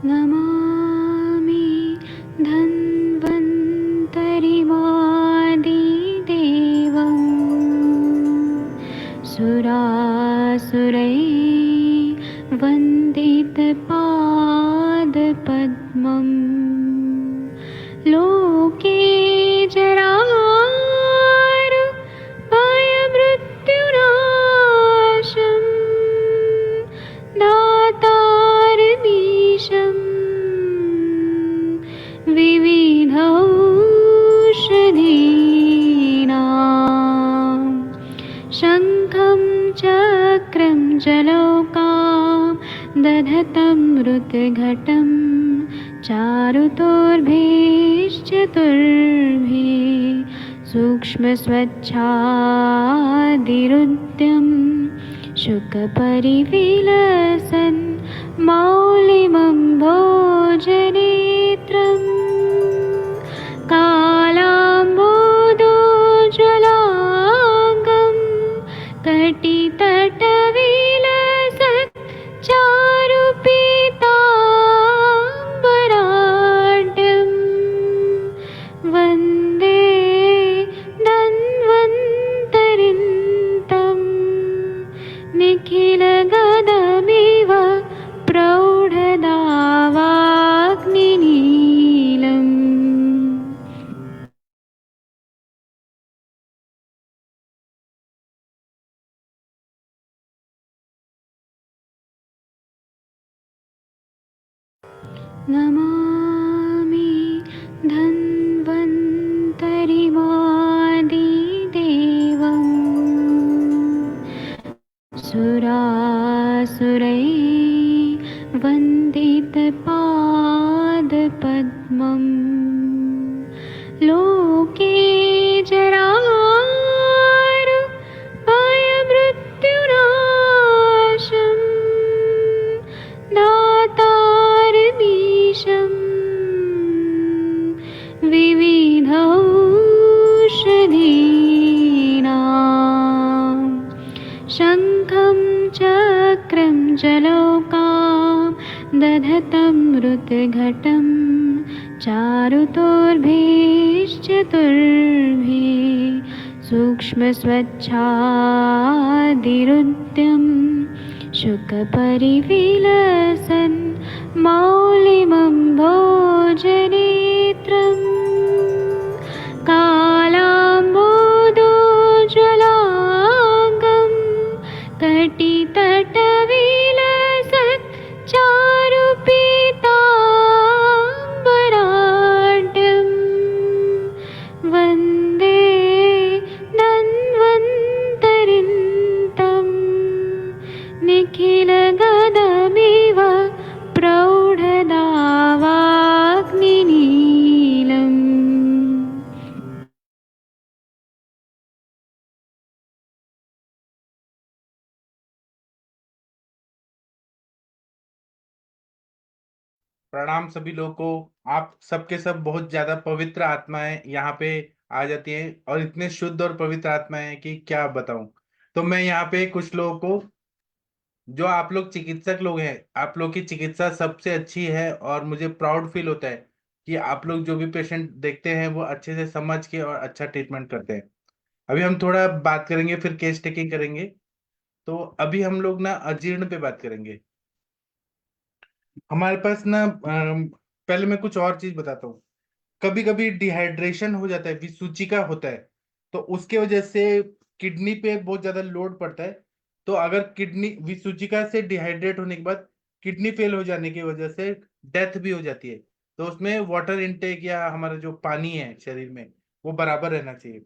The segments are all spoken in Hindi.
नमामि धन्वन्तरिमादिदेवं सुरासुरैर्वन्दितपादपद्मं लोके जरामृत्युनाशं दातारमीशं विविधौषधीनां शङ्खं चक्रं जलौकां दधतं मृतघटं चारुतोर्भिश्चतुर्भिः सूक्ष्मस्वच्छादिरुद्यं शुकपरिविलसन् मौलिमं भोजनेत्रम् कालाम्बोदोज्ज्वलाङ्गं कटितटविलसत् चारुपीताम्बराढ्यं वन्दे धन्वन्तरिन्तं निखिलगदमिव प्रौढदावाग्निनीलम्। नमामि धन्वन्तरिमादिदेवं सुरासुरैर्वन्दितपादपद्मं लोके जरामृत्युनाशं दातारमीशं विविधौषधीनां शङ्खं चक्रं जलौकां दधतं मृतघटं चारुतोर्भिश्चतुर्भिः सूक्ष्मस्वच्छादिरुद्यं शुकपरिविलसन् मौलिमं भोजनेत्रम् कालाम्बोदोज्ज्वलाङ्गं कटितटविलसत् चारुपीताम्बराढ्यं वन्दे धन्वन्तरिन्तं निखिलगदमिव प्रौढदावाग्निनीलम्। प्रणाम सभी लोगों को। आप सबके सब बहुत ज्यादा पवित्र आत्माएं यहाँ पे आ जाती हैं और इतने शुद्ध और पवित्र आत्माएं हैं कि क्या बताऊं। तो मैं यहाँ पे कुछ लोगों को, जो आप लोग चिकित्सक लोग हैं, आप लोग की चिकित्सा सबसे अच्छी है और मुझे प्राउड फील होता है कि आप लोग जो भी पेशेंट देखते हैं वो अच्छे से समझ के और अच्छा ट्रीटमेंट करते हैं। अभी हम थोड़ा बात करेंगे, फिर केस टेकिंग करेंगे। तो अभी हम लोग ना अजीर्ण पे बात करेंगे। हमारे पास ना पहले मैं कुछ और चीज बताता हूँ। कभी कभी डिहाइड्रेशन हो जाता है, विसूचिका होता है, तो उसके वजह से किडनी पे बहुत ज्यादा लोड पड़ता है। तो अगर किडनी विसूचिका से डिहाइड्रेट होने के बाद किडनी फेल हो जाने की वजह से डेथ भी हो जाती है। तो उसमें वाटर इनटेक या हमारा जो पानी है शरीर में वो बराबर रहना चाहिए।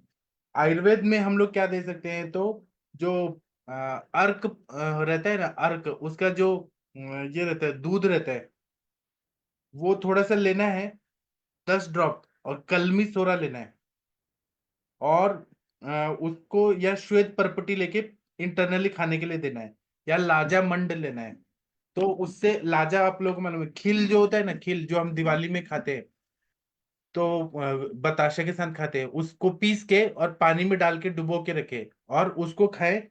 आयुर्वेद में हम लोग क्या दे सकते हैं, तो जो अर्क रहता है ना, अर्क उसका जो ये रहता है, दूध रहता है, वो थोड़ा सा लेना है, 10 ड्रॉप, और कलमी सोरा लेना है। और उसको या श्वेत परपटी लेके इंटरनली खाने के लिए देना है, या लाजा मंड लेना है। तो उससे लाजा आप लोग को मालूम है, खील जो होता है ना, खील जो हम दिवाली में खाते हैं, तो बताशा के साथ खाते हैं, उसको पीस के और पानी में डाल के डुबो के रखे और उसको खाएं।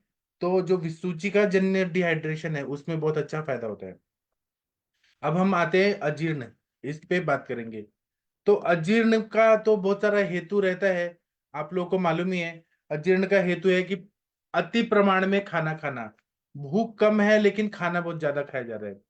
तो जो विसूचिका जन्य डिहाइड्रेशन है उसमें बहुत अच्छा फायदा होता है। अब हम आते हैं अजीर्ण, इस पे बात करेंगे। तो अजीर्ण का तो बहुत सारा हेतु रहता है, आप लोगों को मालूम ही है। अजीर्ण का हेतु है कि अति प्रमाण में खाना खाना, भूख कम है लेकिन खाना बहुत ज्यादा खाया जा रहा है।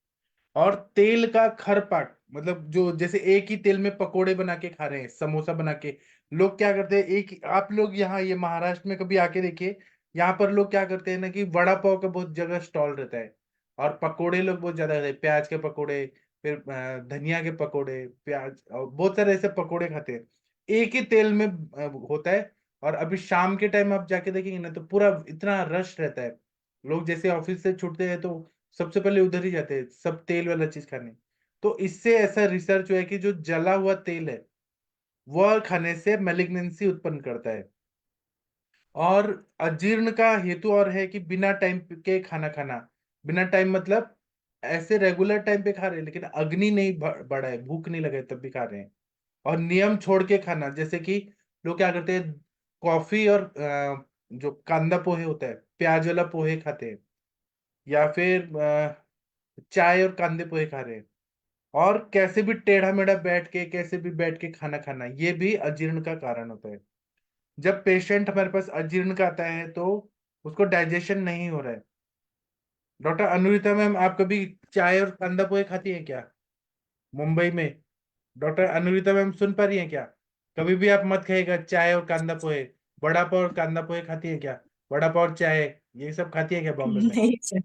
और तेल का खरपाट, मतलब जो जैसे एक ही तेल में पकोड़े बना के खा रहे हैं, समोसा बना के। लोग क्या करते हैं, आप लोग यहाँ ये महाराष्ट्र में कभी आके देखिए, यहाँ पर लोग क्या करते हैं ना कि वड़ा पाव का बहुत जगह स्टॉल रहता है, और पकोड़े लोग बहुत ज्यादा खाते हैं, प्याज के पकोड़े, फिर धनिया के पकोड़े, प्याज और बहुत सारे ऐसे पकोड़े खाते हैं, एक ही तेल में होता है। और अभी शाम के टाइम आप जाके देखेंगे ना तो पूरा इतना रश रहता है, लोग जैसे ऑफिस से छूटते हैं तो सबसे पहले उधर ही जाते हैं सब तेल वाला चीज खाने। तो इससे ऐसा रिसर्च हुआ है कि जो जला हुआ तेल है वह खाने से मैलिग्नेंसी उत्पन्न करता है। और अजीर्ण का हेतु और है कि बिना टाइम के खाना खाना। बिना टाइम मतलब ऐसे रेगुलर टाइम पे खा रहे हैं लेकिन अग्नि नहीं बढ़ा है, भूख नहीं लगा है तब भी खा रहे हैं। और नियम छोड़ के खाना, जैसे कि लोग क्या करते हैं, कॉफी और जो कांदा पोहे होता है प्याज वाला पोहे खाते हैं, या फिर चाय और कांदे पोहे खा रहे हैं। और कैसे भी टेढ़ा मेढ़ा बैठ के, कैसे भी बैठ के खाना खाना, ये भी अजीर्ण का कारण होता है। जब पेशेंट हमारे पास अजीर्ण का आता है तो उसको डाइजेशन नहीं हो रहा है। डॉक्टर अनुरिता मैम, आप कभी चाय और कांदा पोहे खाती हैं क्या मुंबई में? डॉक्टर अनुरिता मैम सुन पा रही हैं क्या? कभी भी आप मत खाइएगा चाय और कांदा पोहे। वड़ा पाव और कांदा पोहे खाती है क्या? वड़ा पाव और चाय ये सब खाती है क्या बॉम्बे में? नहीं सर,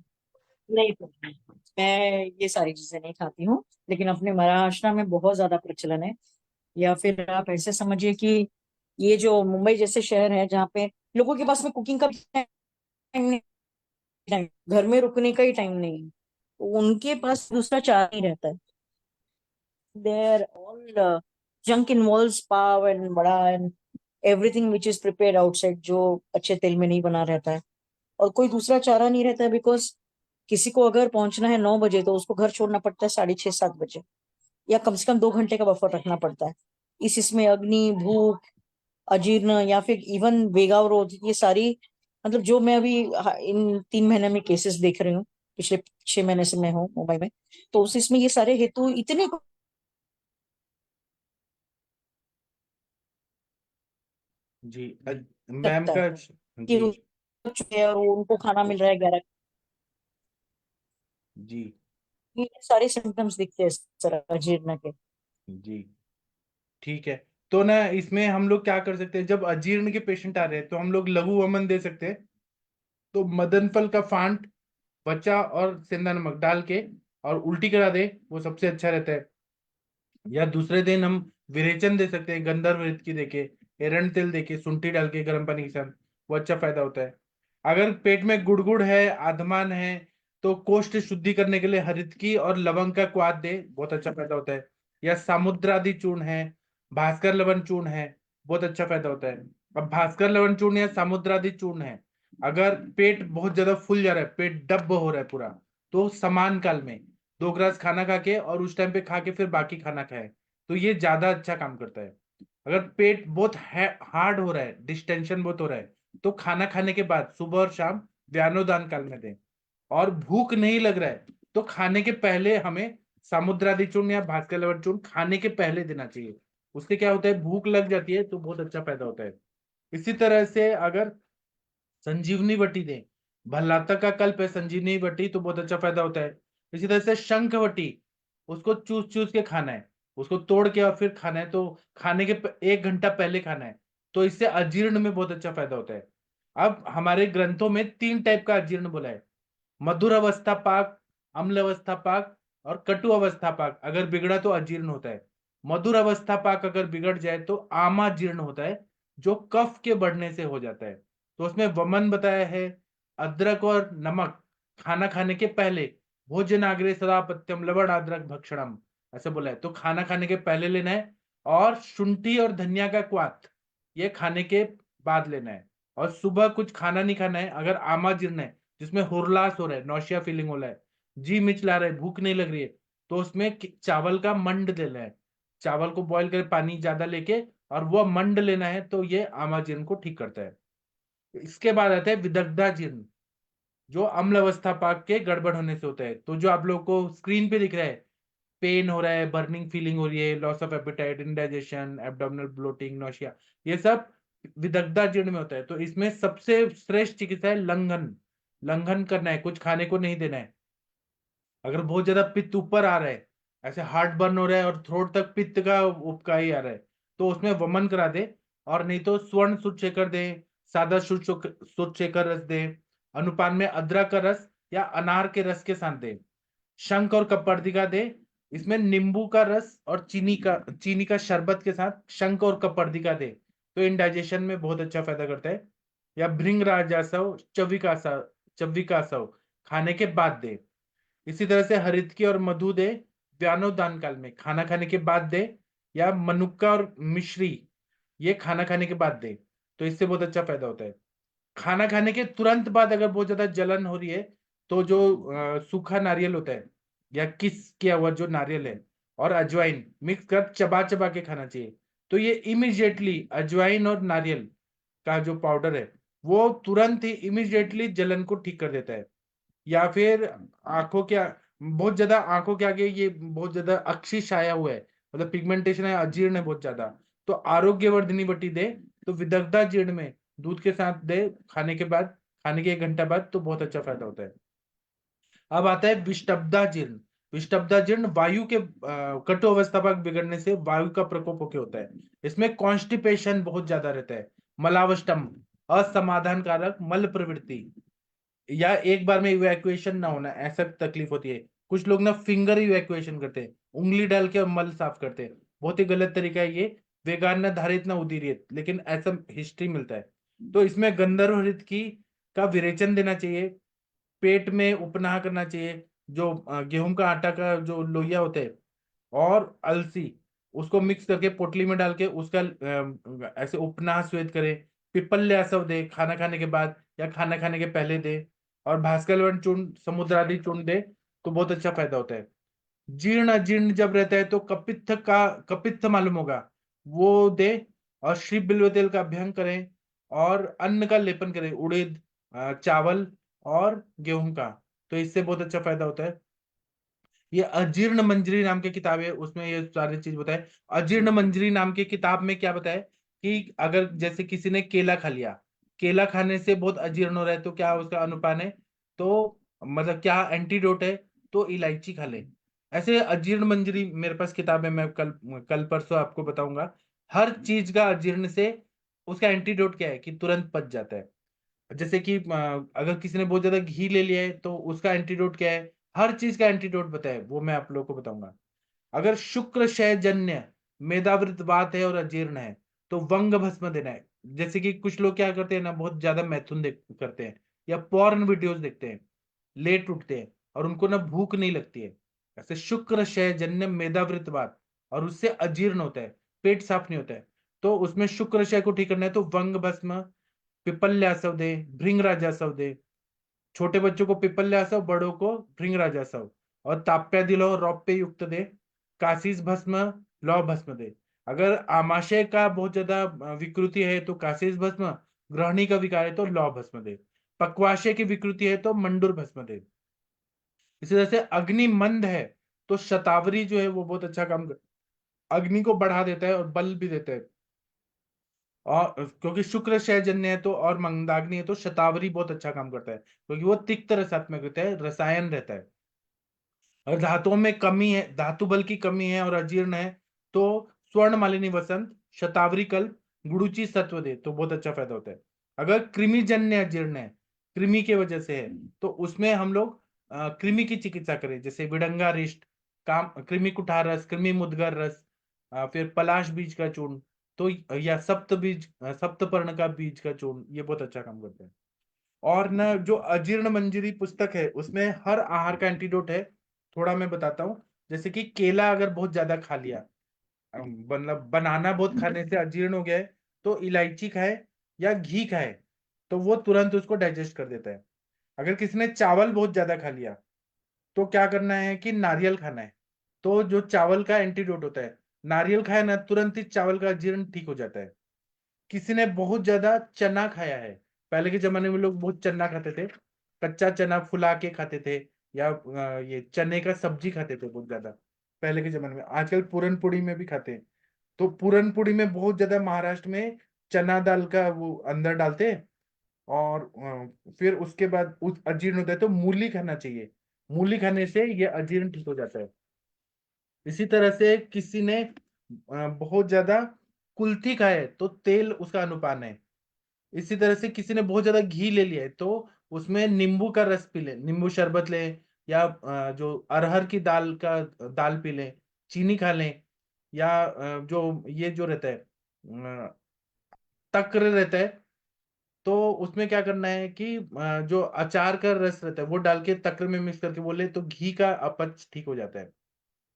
नहीं सर, मैं ये सारी चीजें नहीं खाती हूँ। लेकिन अपने महाराष्ट्र में बहुत ज्यादा प्रचलन है। या फिर आप ऐसे समझिए कि ये जो मुंबई जैसे शहर है जहाँ पे लोगों के पास में कुकिंग का टाइम नहीं, टाइम घर में रुकने का ही टाइम नहीं है, तो उनके पास दूसरा चारा नहीं रहता है। There all junk involves pav and vada and everything which is prepared outside, जो अच्छे तेल में नहीं बना रहता है। और कोई दूसरा चारा नहीं रहता है, बिकॉज किसी को अगर पहुंचना है 9 बजे तो उसको घर छोड़ना पड़ता है 6:30 7 बजे, या कम से कम 2 घंटे का बफर रखना पड़ता है। इसमें अग्नि, भूख, अजीर्ण या फिर इवन वेगावरोध, ये सारी, मतलब जो मैं अभी इन 3 महीने में केसेस देख रही हूँ, पिछले 6 महीने से मैं हूँ मुंबई में, तो उस इसमें ये सारे हेतु इतने जी मैम लगता है का। कि जी। वो चुके हैं और उनको खाना मिल रहा है 11, जी। ये सारे सिम्टम्स दिखते हैं सर अजीर्ण के। जी। ठीक है। तो ना इसमें हम लोग क्या कर सकते हैं, जब अजीर्ण के पेशेंट आ रहे हैं तो हम लोग लघु वमन दे सकते हैं। तो मदन फल का फांट, बच्चा और सेंधा नमक डाल के और उल्टी करा दे, वो सबसे अच्छा रहता है। या दूसरे दिन हम विरेचन दे सकते हैं, गंधर्व वृत्त की देके, एरंड तेल देके, शुंठी डाल के गर्म पानी के साथ, वो अच्छा फायदा होता है। अगर पेट में गुड़गुड़ है, आधमान है, तो कोष्ठ शुद्धि करने के लिए हरितकी और लवंग का क्वाथ दे, बहुत अच्छा फायदा होता है। या सामुद्रादि चूर्ण है, भास्कर लवण चूर्ण है, बहुत अच्छा फायदा होता है। अब भास्कर लवण चूर्ण या सामुद्रादि चूर्ण है, अगर पेट बहुत ज्यादा फूल जा रहा है, पेट डब हो रहा है पूरा, तो समान काल में 2 ग्रास खाना खा के और उस टाइम पे खा के फिर बाकी खाना खाए, तो ये ज्यादा अच्छा काम करता है। अगर पेट बहुत हार्ड हो रहा है, डिस्टेंशन बहुत हो रहा है, तो खाना खाने के बाद सुबह और शाम व्यानोदान काल में दें। और भूख नहीं लग रहा है तो खाने के पहले हमें सामुद्रादि चूर्ण या भास्कर लवण चूर्ण खाने के पहले देना चाहिए। उससे क्या होता है, भूख लग जाती है तो बहुत अच्छा फायदा होता है। इसी तरह से अगर संजीवनी बटी दें, भल्लाता का कल्प है संजीवनी बटी, तो बहुत अच्छा फायदा होता है। इसी तरह से शंख बटी, उसको चूस चूस के खाना है, उसको तोड़ के और फिर खाना है, तो खाने के 1 घंटा पहले खाना है, तो इससे अजीर्ण में बहुत अच्छा फायदा होता है। अब हमारे ग्रंथों में 3 टाइप का अजीर्ण बोला है, मधुर अवस्था पाक, अम्ल अवस्था पाक और कटु अवस्था पाक। अगर बिगड़ा तो अजीर्ण होता है। मधुर अवस्था पाक अगर बिगड़ जाए तो आमा जीर्ण होता है, जो कफ के बढ़ने से हो जाता है। तो उसमें वमन बताया है, अदरक और नमक खाना खाने के पहले, भोजन आग्रे सदा पत्यम लवण अदरक भक्षणम, ऐसे बोला है, तो खाना खाने के पहले लेना है। और शुंठी और धनिया का क्वाथ ये खाने के बाद लेना है। और सुबह कुछ खाना नहीं खाना है। अगर आमा जीर्ण है, जिसमें हुरलास हो रहा है, नौशिया फीलिंग हो रहा है, जी मिचला रहा है, भूख नहीं लग रही है, तो उसमें चावल का मंड लेना है। चावल को बॉईल करके पानी ज्यादा लेके और वो मंड लेना है, तो ये आमा जीर्ण को ठीक करता है। इसके बाद आता है विदग्धा जीर्ण, जो अम्ल अवस्था पाक के गड़बड़ होने से होता है। तो जो आप लोग को स्क्रीन पे दिख रहा है, पेन हो रहा है, बर्निंग फीलिंग हो रही है, loss of appetite, indigestion, abdominal bloating, nausea, ये सब विदग्धा जीर्ण में होता है। तो इसमें सबसे श्रेष्ठ चिकित्सा है लंघन। लंघन करना है, कुछ खाने को नहीं देना है। अगर बहुत ज्यादा पित्त ऊपर आ रहा है, ऐसे हार्ट बर्न हो रहा है और थ्रोट तक पित्त का उपकाई आ रहा है, तो उसमें वमन करा दे। और नहीं तो स्वर्ण शुद्ध शेखर दे, सादा शुद्ध शेखर रस दे, अनुपान में अदरक का रस या अनार के रस के साथ दे, शंख और कपर्दिका दे। इसमें नींबू का रस और चीनी का शरबत के साथ शंख और कपर्दिका दे, तो इंडाइजेशन में बहुत अच्छा फायदा करता है। या भृंग राजासव, चव्विकासव खाने के बाद दे। इसी तरह से हरितकी और मधु दे व्यानोदान काल में, खाना खाने के बाद दे। या मनुक्का और मिश्री, ये खाना खाने के बाद दे, तो इससे बहुत अच्छा फायदा होता है। खाना खाने के तुरंत बाद अगर बहुत ज्यादा जलन हो रही है, तो जो सूखा नारियल होता है या किस किया हुआ जो नारियल है और अजवाइन मिक्स कर चबा चबा के खाना चाहिए। तो ये इमिजिएटली अजवाइन और नारियल का जो पाउडर है वो तुरंत ही इमिजिएटली जलन को ठीक कर देता है। या फिर आंखों के बहुत ज्यादा आंखों के आगे ये बहुत ज्यादा अक्षिश आया हुआ है, मतलब पिगमेंटेशन है, अजीर्ण है बहुत ज्यादा, तो आरोग्यवर्धिनी बटी दे, तो विदग्धा जीर्ण में दूध के साथ दे खाने के बाद, खाने के 1 घंटा बाद, तो बहुत अच्छा फायदा होता है। अब आता है विषटब्धा जीर्ण। विषटब्धा जीर्ण वायु के कटु अवस्था पर बिगड़ने से वायु का प्रकोप होके होता है। इसमें कॉन्स्टिपेशन बहुत ज्यादा रहता है, मलावष्टम, असमाधान कारक मल प्रवृत्ति, या एक बार में इवैक्यूएशन ना होना, ऐसा तकलीफ होती है। कुछ लोग ना फिंगर इवैक्यूएशन करते हैं, उंगली डाल के मल साफ करते हैं, बहुत ही गलत तरीका है ये। वेगान न धारित न उदीरित, लेकिन ऐसा हिस्ट्री मिलता है। तो इसमें गंधर्व हृदकी का विरेचन देना चाहिए, पेट में उपनाह करना चाहिए, जो गेहूं का आटा का जो लोइया होते हैं और अलसी, उसको मिक्स करके पोटली में डाल के उसका ऐसे उपनाह स्वेद करे। पिपल्य असव दे खाना खाने के बाद या खाना खाने के पहले दे। और भास्कर चूर्ण, समुद्रादि चूर्ण दे, तो बहुत अच्छा फायदा होता है। जीर्ण अजीर्ण जब रहता है तो कपित्थ मालूम होगा, वो दे। और श्री बिल्व तेल का अभ्यंग करें और अन्न का लेपन करें, उड़ीद, चावल और गेहूं का, तो इससे बहुत अच्छा फायदा होता है। ये अजीर्ण मंजरी नाम की किताब है, उसमें ये सारी चीज बताए। अजीर्ण मंजरी नाम की किताब में क्या बताए कि अगर जैसे किसी ने केला खा लिया, केला खाने से बहुत अजीर्ण हो रहा है, तो क्या उसका अनुपान है, तो मतलब क्या एंटीडोट है, तो इलायची खा ले। ऐसे अजीर्ण मंजरी मेरे पास किताब है, मैं कल कल परसों आपको बताऊंगा। हर चीज का अजीर्ण से उसका एंटीडोट क्या है कि तुरंत पच जाता है। जैसे कि अगर किसी ने बहुत ज्यादा घी ले लिया है तो उसका एंटीडोट क्या है, हर चीज का एंटीडोट बताए, वो मैं आप लोगों को बताऊंगा। अगर शुक्र क्षय जन्य मेदावृत वात है और अजीर्ण है, तो वंग भस्म देना है। जैसे कि कुछ लोग क्या करते हैं ना, बहुत ज्यादा मैथुन करते हैं या पॉर्न वीडियोस देखते हैं, लेट उठते हैं और उनको ना भूख नहीं लगती है, ऐसे शुक्र क्षय जन्य मेदावृत वात, और उससे अजीर्ण होता है, पेट साफ नहीं होता है, तो उसमें शुक्र क्षय को ठीक करना है तो वंग भस्म, पिपल्यासव दे, भृंग राजासव दे। छोटे बच्चों को पिपल्यासव, बड़ों को भृंग राजासव। और ताप्यादिलो रौप्य युक्त दे, काशीस भस्म, लौ भस्म दे। अगर आमाशय का बहुत ज्यादा विकृति है तो काशीस भस्म, ग्रहणी का विकार है तो लौ भस्म दे, पक्वाशय की विकृति है तो मंडूर भस्म दे। इसी तरह से अग्नि मंद है तो शतावरी जो है वो बहुत अच्छा काम कर, अग्नि को बढ़ा देता है और बल भी देता है। और क्योंकि शुक्र क्षयजन्य है तो, और मंदाग्नि है तो शतावरी बहुत अच्छा काम करता है, क्योंकि वो तिक्त रसात्मक रहता है, रसायन रहता है। और धातुओं में कमी है, धातु बल की कमी है और अजीर्ण है, तो स्वर्ण मालिनी वसंत, शतावरी कल्प, गुड़ुचि सत्व दे, तो बहुत अच्छा फायदा होता है। अगर कृमिजन्य अजीर्ण है, कृमि के वजह से है, तो उसमें हम लोग कृमि की चिकित्सा करें, जैसे विडंगा रिष्ट, काम कृमि कुठार रस, कृमि मुदगर रस, फिर पलाश बीज का चूर्ण, तो या सप्तपर्ण का बीज का चूर्ण, ये बहुत अच्छा काम करते हैं। और न जो अजीर्ण मंजरी पुस्तक है उसमें हर आहार का एंटीडोट है, थोड़ा मैं बताता हूँ। जैसे कि केला अगर बहुत ज्यादा खा लिया, मतलब बनाना बहुत खाने से अजीर्ण हो गया है, तो इलायची खाए या घी खाए, तो वो तुरंत उसको डाइजेस्ट कर देता है। अगर किसी ने चावल बहुत ज्यादा खा लिया, तो क्या करना है कि नारियल खाना है, तो जो चावल का एंटीडोट होता है, नारियल खाया ना, तुरंत ही चावल का जीर्ण ठीक हो जाता है। किसी ने बहुत ज्यादा चना खाया है, पहले के जमाने में लोग बहुत चना खाते थे, कच्चा चना फुला के खाते थे, या ये चने का सब्जी खाते थे बहुत ज्यादा, पहले के जमाने में। आजकल पूरन पूड़ी में भी खाते हैं। तो पूरन पूड़ी में बहुत ज्यादा महाराष्ट्र में चना दाल का वो अंदर डालते हैं। और फिर उसके बाद उस अजीर्ण होता है तो मूली खाना चाहिए। मूली खाने से ये अजीर्ण ठीक हो जाता है। इसी तरह से किसी ने बहुत ज्यादा कुल्थी खाए तो तेल उसका अनुपान है। इसी तरह से किसी ने बहुत ज्यादा घी ले लिया है तो उसमें नींबू का रस पी ले, नींबू शरबत ले, या जो अरहर की दाल का दाल पी ले, चीनी खा लें, या जो ये जो रहता है तक्र रहता है, तो उसमें क्या करना है कि जो अचार का रस रहता है वो डाल के तक्र में मिक्स करके बोले तो घी का अपच ठीक हो जाता है।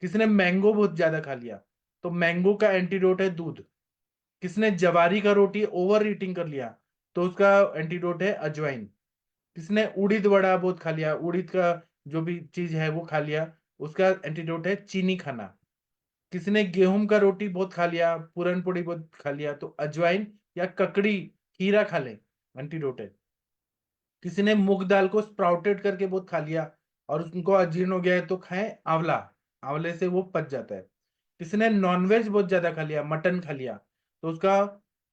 किसी ने मैंगो बहुत ज्यादा खा लिया तो मैंगो का एंटीडोट है दूध। किसने जवारी का रोटी ओवर ईटिंग कर लिया तो उसका एंटीडोट है अजवाइन। किसने उड़ीद वड़ा बहुत खा लिया, उड़ीद का जो भी चीज है वो खा लिया, उसका एंटीडोट है चीनी खाना। किसी ने गेहूं का रोटी बहुत खा लिया, पूरन पोड़ी बहुत खा लिया तो अजवाइन या ककड़ी खीरा खा ले, एंटीडोट है। किसी ने मूंग दाल को स्प्राउटेड करके बहुत खा लिया और उनको अजीर्ण हो गया है तो खाएं आंवला, आंवले से वो पच जाता है। किसी ने नॉनवेज बहुत ज्यादा खा लिया, मटन खा लिया, तो उसका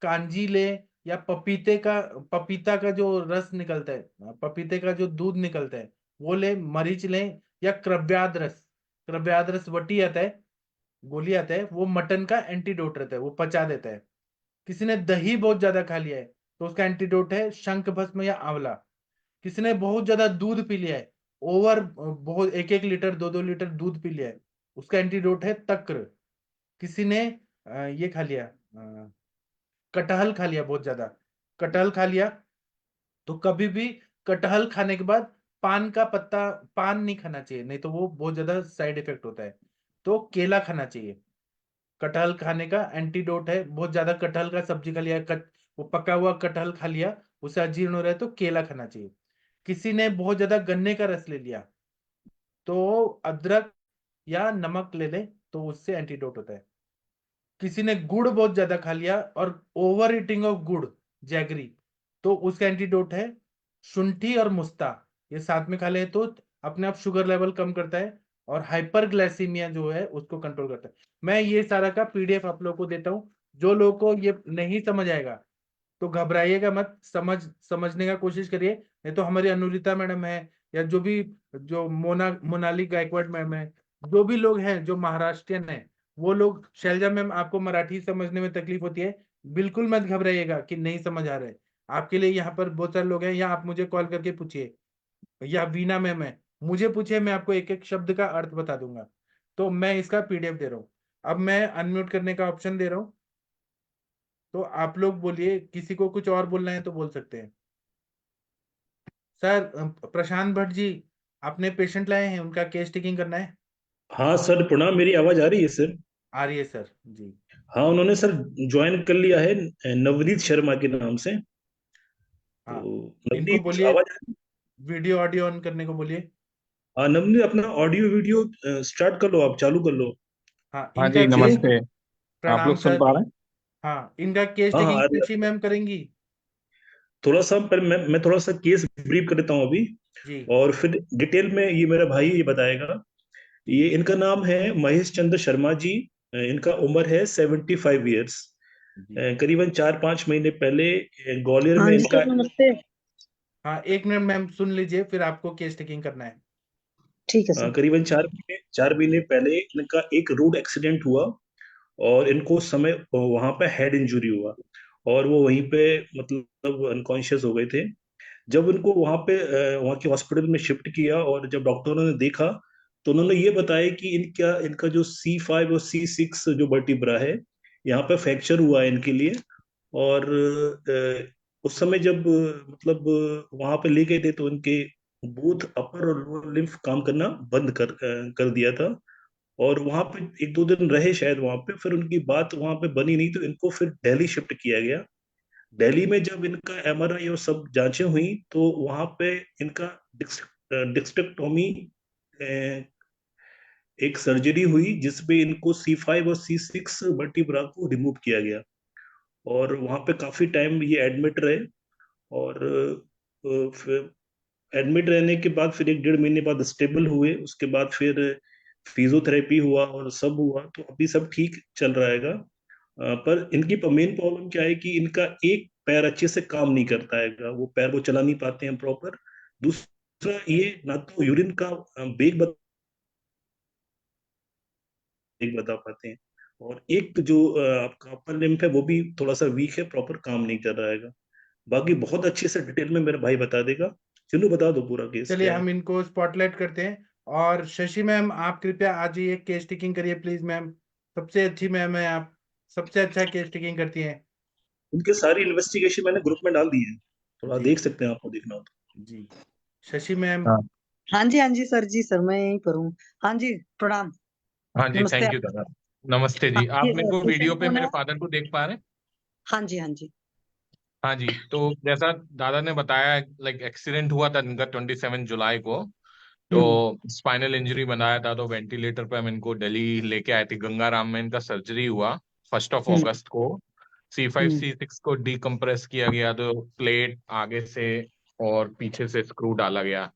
कांजी ले, या पपीता का जो रस निकलता है, पपीते का जो दूध निकलता है वो ले, मरीच ले, या क्रव्याद रस, क्रव्याद रस वटी आता है, गोली आता है, वो मटन का एंटीडोट रहता है, वो पचा देता है। किसी ने दही बहुत ज्यादा खा लिया है तो उसका एंटीडोट है शंख भस्म या आंवला। किसी ने बहुत ज्यादा दूध पी लिया है, ओवर बहुत 1-1 लीटर 2-2 लीटर दूध पी लिया है, उसका एंटीडोट है तक्र। किसी ने ये खा लिया, कटहल खा लिया बहुत ज्यादा, कटहल खा लिया तो कभी भी कटहल खाने के बाद पान का पत्ता, पान नहीं खाना चाहिए, नहीं तो वो बहुत ज्यादा साइड इफेक्ट होता है। तो केला खाना चाहिए। कटहल खाने का एंटीडोट है, बहुत ज्यादा कटहल का सब्जी खा लिया, वो पका हुआ कटहल खा लिया, उसे अजीर्ण हो रहा है तो केला खाना चाहिए। किसी ने बहुत ज्यादा गन्ने का रस ले लिया तो अदरक या नमक ले ले, तो उससे एंटीडोट होता है। किसी ने गुड़ बहुत ज्यादा खा लिया और ओवर ईटिंग ऑफ गुड़, जैगरी, तो उसका एंटीडोट है शुंठी और मुस्ता। ये साथ में खा ले तो अपने आप शुगर लेवल कम करता है और हाइपरग्लाइसीमिया जो है उसको कंट्रोल करता है। मैं ये सारा का पीडीएफ आप लोगों को देता हूँ। जो लोगों को ये नहीं समझ आएगा तो घबराइएगा मत, समझने का कोशिश करिए। नहीं तो हमारी अनुरिता मैडम है, या जो भी, जो मोनाली गायकवाड मैम है, जो भी लोग हैं जो महाराष्ट्रियन है, वो लोग, शैलजा मैम आपको मराठी समझने में तकलीफ होती है, बिल्कुल मत घबराइएगा कि नहीं समझ आ रहा है। आपके लिए यहाँ पर बहुत सारे लोग हैं, या आप मुझे कॉल करके पूछिए, या वीना मैम है, मुझे पूछिए, मैं आपको एक एक शब्द का अर्थ बता दूंगा। तो मैं इसका पीडीएफ दे रहा हूँ। अब मैं अनम्यूट करने का ऑप्शन दे रहा हूँ, तो आप लोग बोलिए, किसी को कुछ और बोलना है तो बोल सकते हैं। सर, प्रशांत भट्ट जी, आपने पेशेंट लाए हैं, उनका केस टेकिंग करना है। हाँ सर, प्रणाम। मेरी आवाज आ रही है सर? आ रही है सर जी। हाँ, उन्होंने सर ज्वाइन कर लिया है नवनीत शर्मा के नाम से। तो हाँ, इनको नवनीत, बोलिए आवाज आ रही है? वीडियो ऑडियो ऑन करने को बोलिए। हाँ नवनीत, अपना ऑडियो वीडियो स्टार्ट कर लो, आप चालू कर लो। हाँ, हाँ इनका जी, केस, नमस्ते। आप प्रणाम लोग सुन सर। पा रहे हैं? हाँ, इनका केस हाँ हाँ, टेकिंग आ रही खुशी है। मैम करेंगी। थोड़ा सा पर मैं थोड़ा सा केस ब्रीफ कर देता हूँ अभी, जी और फिर डिटेल में ये मेरा भाई ये बताएगा। ये इनका नाम है महेश चंद्र शर्मा जी। इनका उम्र है 75 ईयर्स। जी। करीबन 4-5 महीने पहले ग्वालियर हाँ में जी इनका सर, नमस्ते। हाँ, 1 मिनट मैम सुन लीजिए, फिर आपको केस टेकिंग करना है। ठीक है सर। करीबन 4 महीने पहले इनका एक रोड एक्सीडेंट हुआ, और इनको उस समय वहां पे हेड इंजरी हुआ, और वो वहीं पे मतलब अनकॉन्शियस हो गए थे। जब उनको वहां पे वहां के हॉस्पिटल में शिफ्ट किया, और जब डॉक्टरों ने देखा, तो उन्होंने ये बताया कि इनका इनका जो C5 और C6 जो वर्टिब्रा है, यहाँ पे फ्रैक्चर हुआ है इनके लिए। और उस समय जब मतलब वहां पे ले गए थे, तो इनके बोथ अपर और लोअर लिम्फ काम करना बंद कर दिया था। और वहां पे 1-2 दिन रहे शायद वहां पे, फिर उनकी बात वहां पे बनी नहीं, तो इनको फिर दिल्ली शिफ्ट किया गया। दिल्ली में जब इनका MRI और सब जांचें हुई, तो वहां पे इनका डिस्ट्रेक्टोमी, एक सर्जरी हुई जिसपे इनको C5 और C6 वर्टिब्रा को रिमूव किया गया। और वहां पे काफी टाइम ये एडमिट रहे। और फिर एडमिट रहने के बाद फिर 1-1.5 महीने बाद स्टेबल हुए। उसके बाद फिर फिजियोथेरेपी हुआ और सब हुआ, तो अभी सब ठीक चल रहा है। पर इनकी मेन प्रॉब्लम क्या है कि इनका एक पैर अच्छे से काम नहीं करता है, वो पैर वो चला नहीं पाते हैं प्रॉपर। दूसरा ये ना तो यूरिन का बेग बता पाते हैं, और एक जो आपका अपर लिम्फ है वो भी थोड़ा सा वीक है, प्रॉपर काम नहीं कर रहा है। बाकी बहुत अच्छे से डिटेल में मेरा भाई बता देगा। चलो बता दो पूरा केस चलिए क्या है। हम इनको स्पॉटलाइट करते हैं। और शशि मैम, आप कृपया आ जाइए, केस टेकिंग करिए प्लीज मैम। सबसे अच्छी मैम है आप, सबसे अच्छा केस टेकिंग करती हैं। उनके सारी इन्वेस्टिगेशन मैंने ग्रुप में डाल दी है, थोड़ा जी देख सकते हैं, आपको देखना हो तो। जी। शशि मैम। हाँ हाँ जी सर, जी सर, मैं यहीं पर हूँ। हाँ जी, प्रणाम। हाँ जी, नमस्ते थैंक यू आपको। दादा। नमस्ते हाँ जी, आप जी, मेरे को वीडियो पेशेंट पे कौन मेरे है? फादर को देख पा रहे हैं? हाँ जी, हाँ जी। हाँ जी, तो जैसा दादा ने बताया, लाइक एक्सीडेंट हुआ था इनका 27 जुलाई को। तो हम्म स्पाइनल इंजरी बनाया था, तो वेंटिलेटर पे हम इनको दिल्ली लेके आए थे। गंगाराम में इनका सर्जरी हुआ 1 अगस्त को। C5 हम्म C6 को डीकम्प्रेस किया गया, तो प्लेट आगे से और पीछे से स्क्रू डाला गया।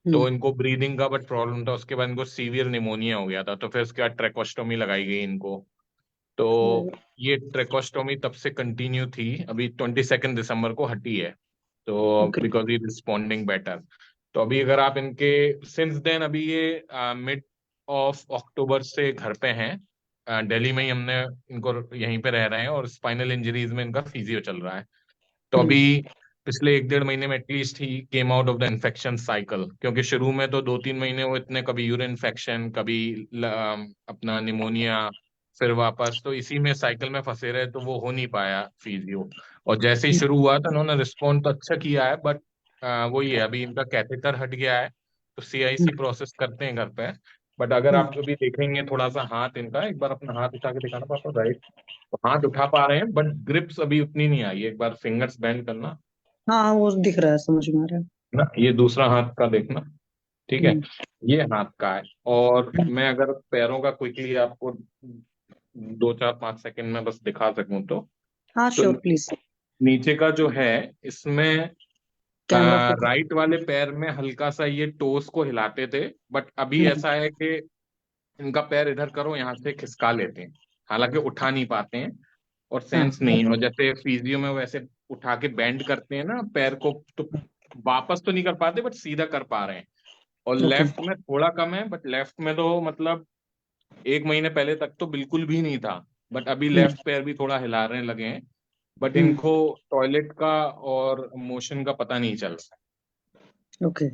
तो हम्म इनको ब्रीदिंग का बट प्रॉब्लम था, उसके बाद इनको सीवियर निमोनिया हो गया था, तो फिर उसके बाद ट्रेकोस्टोमी लगाई गई इनको। तो ये ट्रेकोस्टोमी तब से कंटिन्यू थी, अभी 22 दिसंबर को हटी है। तो okay. Because he responding better. तो अभी अगर आप इनके सिंस देन अभी ये मिड ऑफ अक्टूबर से घर पे हैं। दिल्ली में ही हमने इनको यहीं पे रह रहे हैं, और स्पाइनल इंजरीज में इनका फिजियो चल रहा है। तो हम्म अभी पिछले 1 डेढ़ महीने में at least he came out of the infection cycle, क्योंकि शुरू में तो 2 3 महीने वो इतने, कभी यूरिन इन्फेक्शन, कभी अपना निमोनिया, फिर वापस, तो इसी में साइकिल में फंसे रहे, तो वो हो नहीं पाया फिजियो। और जैसे ही शुरू हुआ था, उन्होंने रिस्पॉन्ड तो अच्छा किया है, बट वही है, अभी इनका कैथेटर हट गया है, तो CIC प्रोसेस करते हैं घर पे। बट अगर हम्म। आप कभी देखेंगे थोड़ा सा हाथ इनका, एक बार अपना हाथ उठा के दिखाना पापा, राइट? हाथ उठा पा रहे हैं, बट ग्रिप्स अभी उतनी नहीं आई है। एक बार फिंगर्स बेंड करना हाँ हाँ, वो दिख रहा है, समझ में आ रहा है। ना, ये दूसरा हाथ का देखना। ठीक है, हम्म ये हाथ का है। और हम्म। मैं अगर पैरों का क्विकली आपको 2 4 5 सेकंड में बस दिखा सकूं हाँ तो श्योर, प्लीज। नीचे का जो है, इसमें कैमरा फोकस। राइट वाले पैर में हल्का सा ये टोस को हिलाते थे, बट अभी हम्म ऐसा है कि इनका पैर इधर करो, यहाँ से खिसका लेते हैं, हालांकि उठा नहीं पाते हैं, और हाँ सेंस नहीं है। और जैसे फिजियो में वैसे उठा के बेंड करते हैं ना पैर को, तो वापस तो नहीं कर पाते, बट सीधा कर पा रहे हैं। और ओके। लेफ्ट में थोड़ा कम है, बट लेफ्ट में तो मतलब 1 महीने पहले तक तो बिल्कुल भी नहीं था, बट अभी हम्म लेफ्ट पैर भी थोड़ा हिलाने लगे हैं। बट हम्म। इनको टॉयलेट का और मोशन का पता नहीं चल रहा है। ओके।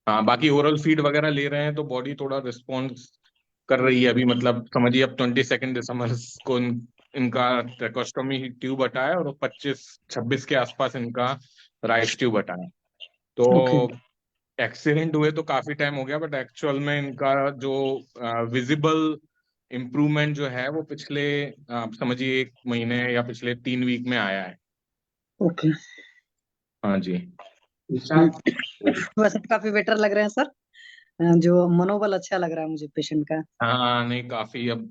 हाँ, बाकी ओरल फीड वगैरह ले रहे हैं, तो बॉडी थोड़ा रिस्पॉन्स कर रही है अभी। मतलब समझिए, अब 22 दिसंबर को इनका ट्रेकोस्टोमी ट्यूब हटा है, और 25 26 के आसपास इनका राइट ट्यूब हटा है। ओके। तो एक्सीडेंट हुए तो काफी टाइम हो गया, बट एक्चुअल में इनका जो विजिबल इम्प्रूवमेंट जो है, वो पिछले आप समझिए 1 महीने या पिछले 3 वीक में आया है। ओके। हाँ जी। वैसे तो काफी बेटर लग रहे हैं सर। जो मनोबल अच्छा लग रहा है मुझे पेशेंट का। हाँ नहीं, काफी अब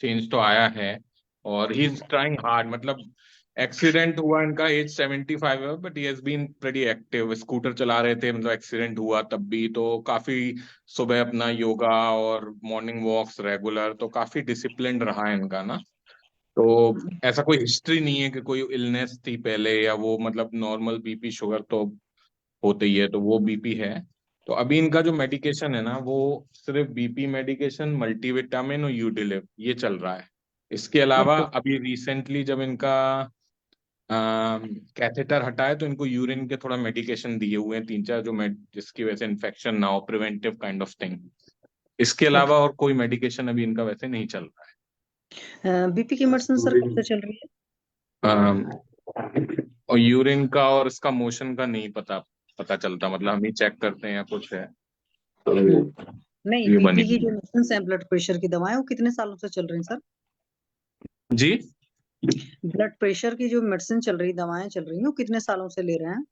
चेंज तो आया है, और ही इज ट्राइंग हार्ड। मतलब एक्सीडेंट हुआ, इनका एज 75 है, but he has been pretty active. Scooter चला रहे थे, मतलब एक्सीडेंट हुआ तब भी, तो काफी सुबह अपना योगा और मॉर्निंग वॉक्स रेगुलर, तो काफी डिसिप्लिन्ड रहा है इनका ना। तो ऐसा कोई हिस्ट्री नहीं है कि कोई इलनेस थी पहले, या वो मतलब नॉर्मल बीपी शुगर तो होते ही है, तो वो बीपी है। तो अभी इनका जो मेडिकेशन है ना, वो सिर्फ बीपी मेडिकेशन, मल्टीविटामिन और यूडिलिव, ये चल रहा है। इसके अलावा ओके। अभी रिसेंटली जब इनका कैथेटर हटाए, तो इनको यूरिन के थोड़ा मेडिकेशन दिए हुए हैं 3 4, जो जिसकी वजह से इन्फेक्शन ना हो, प्रिवेंटिव काइंड ऑफ थिंग। इसके अलावा ओके। और कोई मेडिकेशन अभी इनका वैसे नहीं चल रहा बीपी की मेडिसिन सर कब से चल रही है। और यूरिन का और इसका मोशन का नहीं पता पता चलता, मतलब हम ही चेक करते हैं या कुछ है, तो है? नहीं, ये बनी बीपी की जो मेडिसिन है, ब्लड प्रेशर की दवाएं, वो कितने सालों से चल रही हैं सर? जी। ब्लड प्रेशर की जो मेडिसिन चल रही, दवाएं चल रही हैं, वो कितने सालों से ले रहे हैं?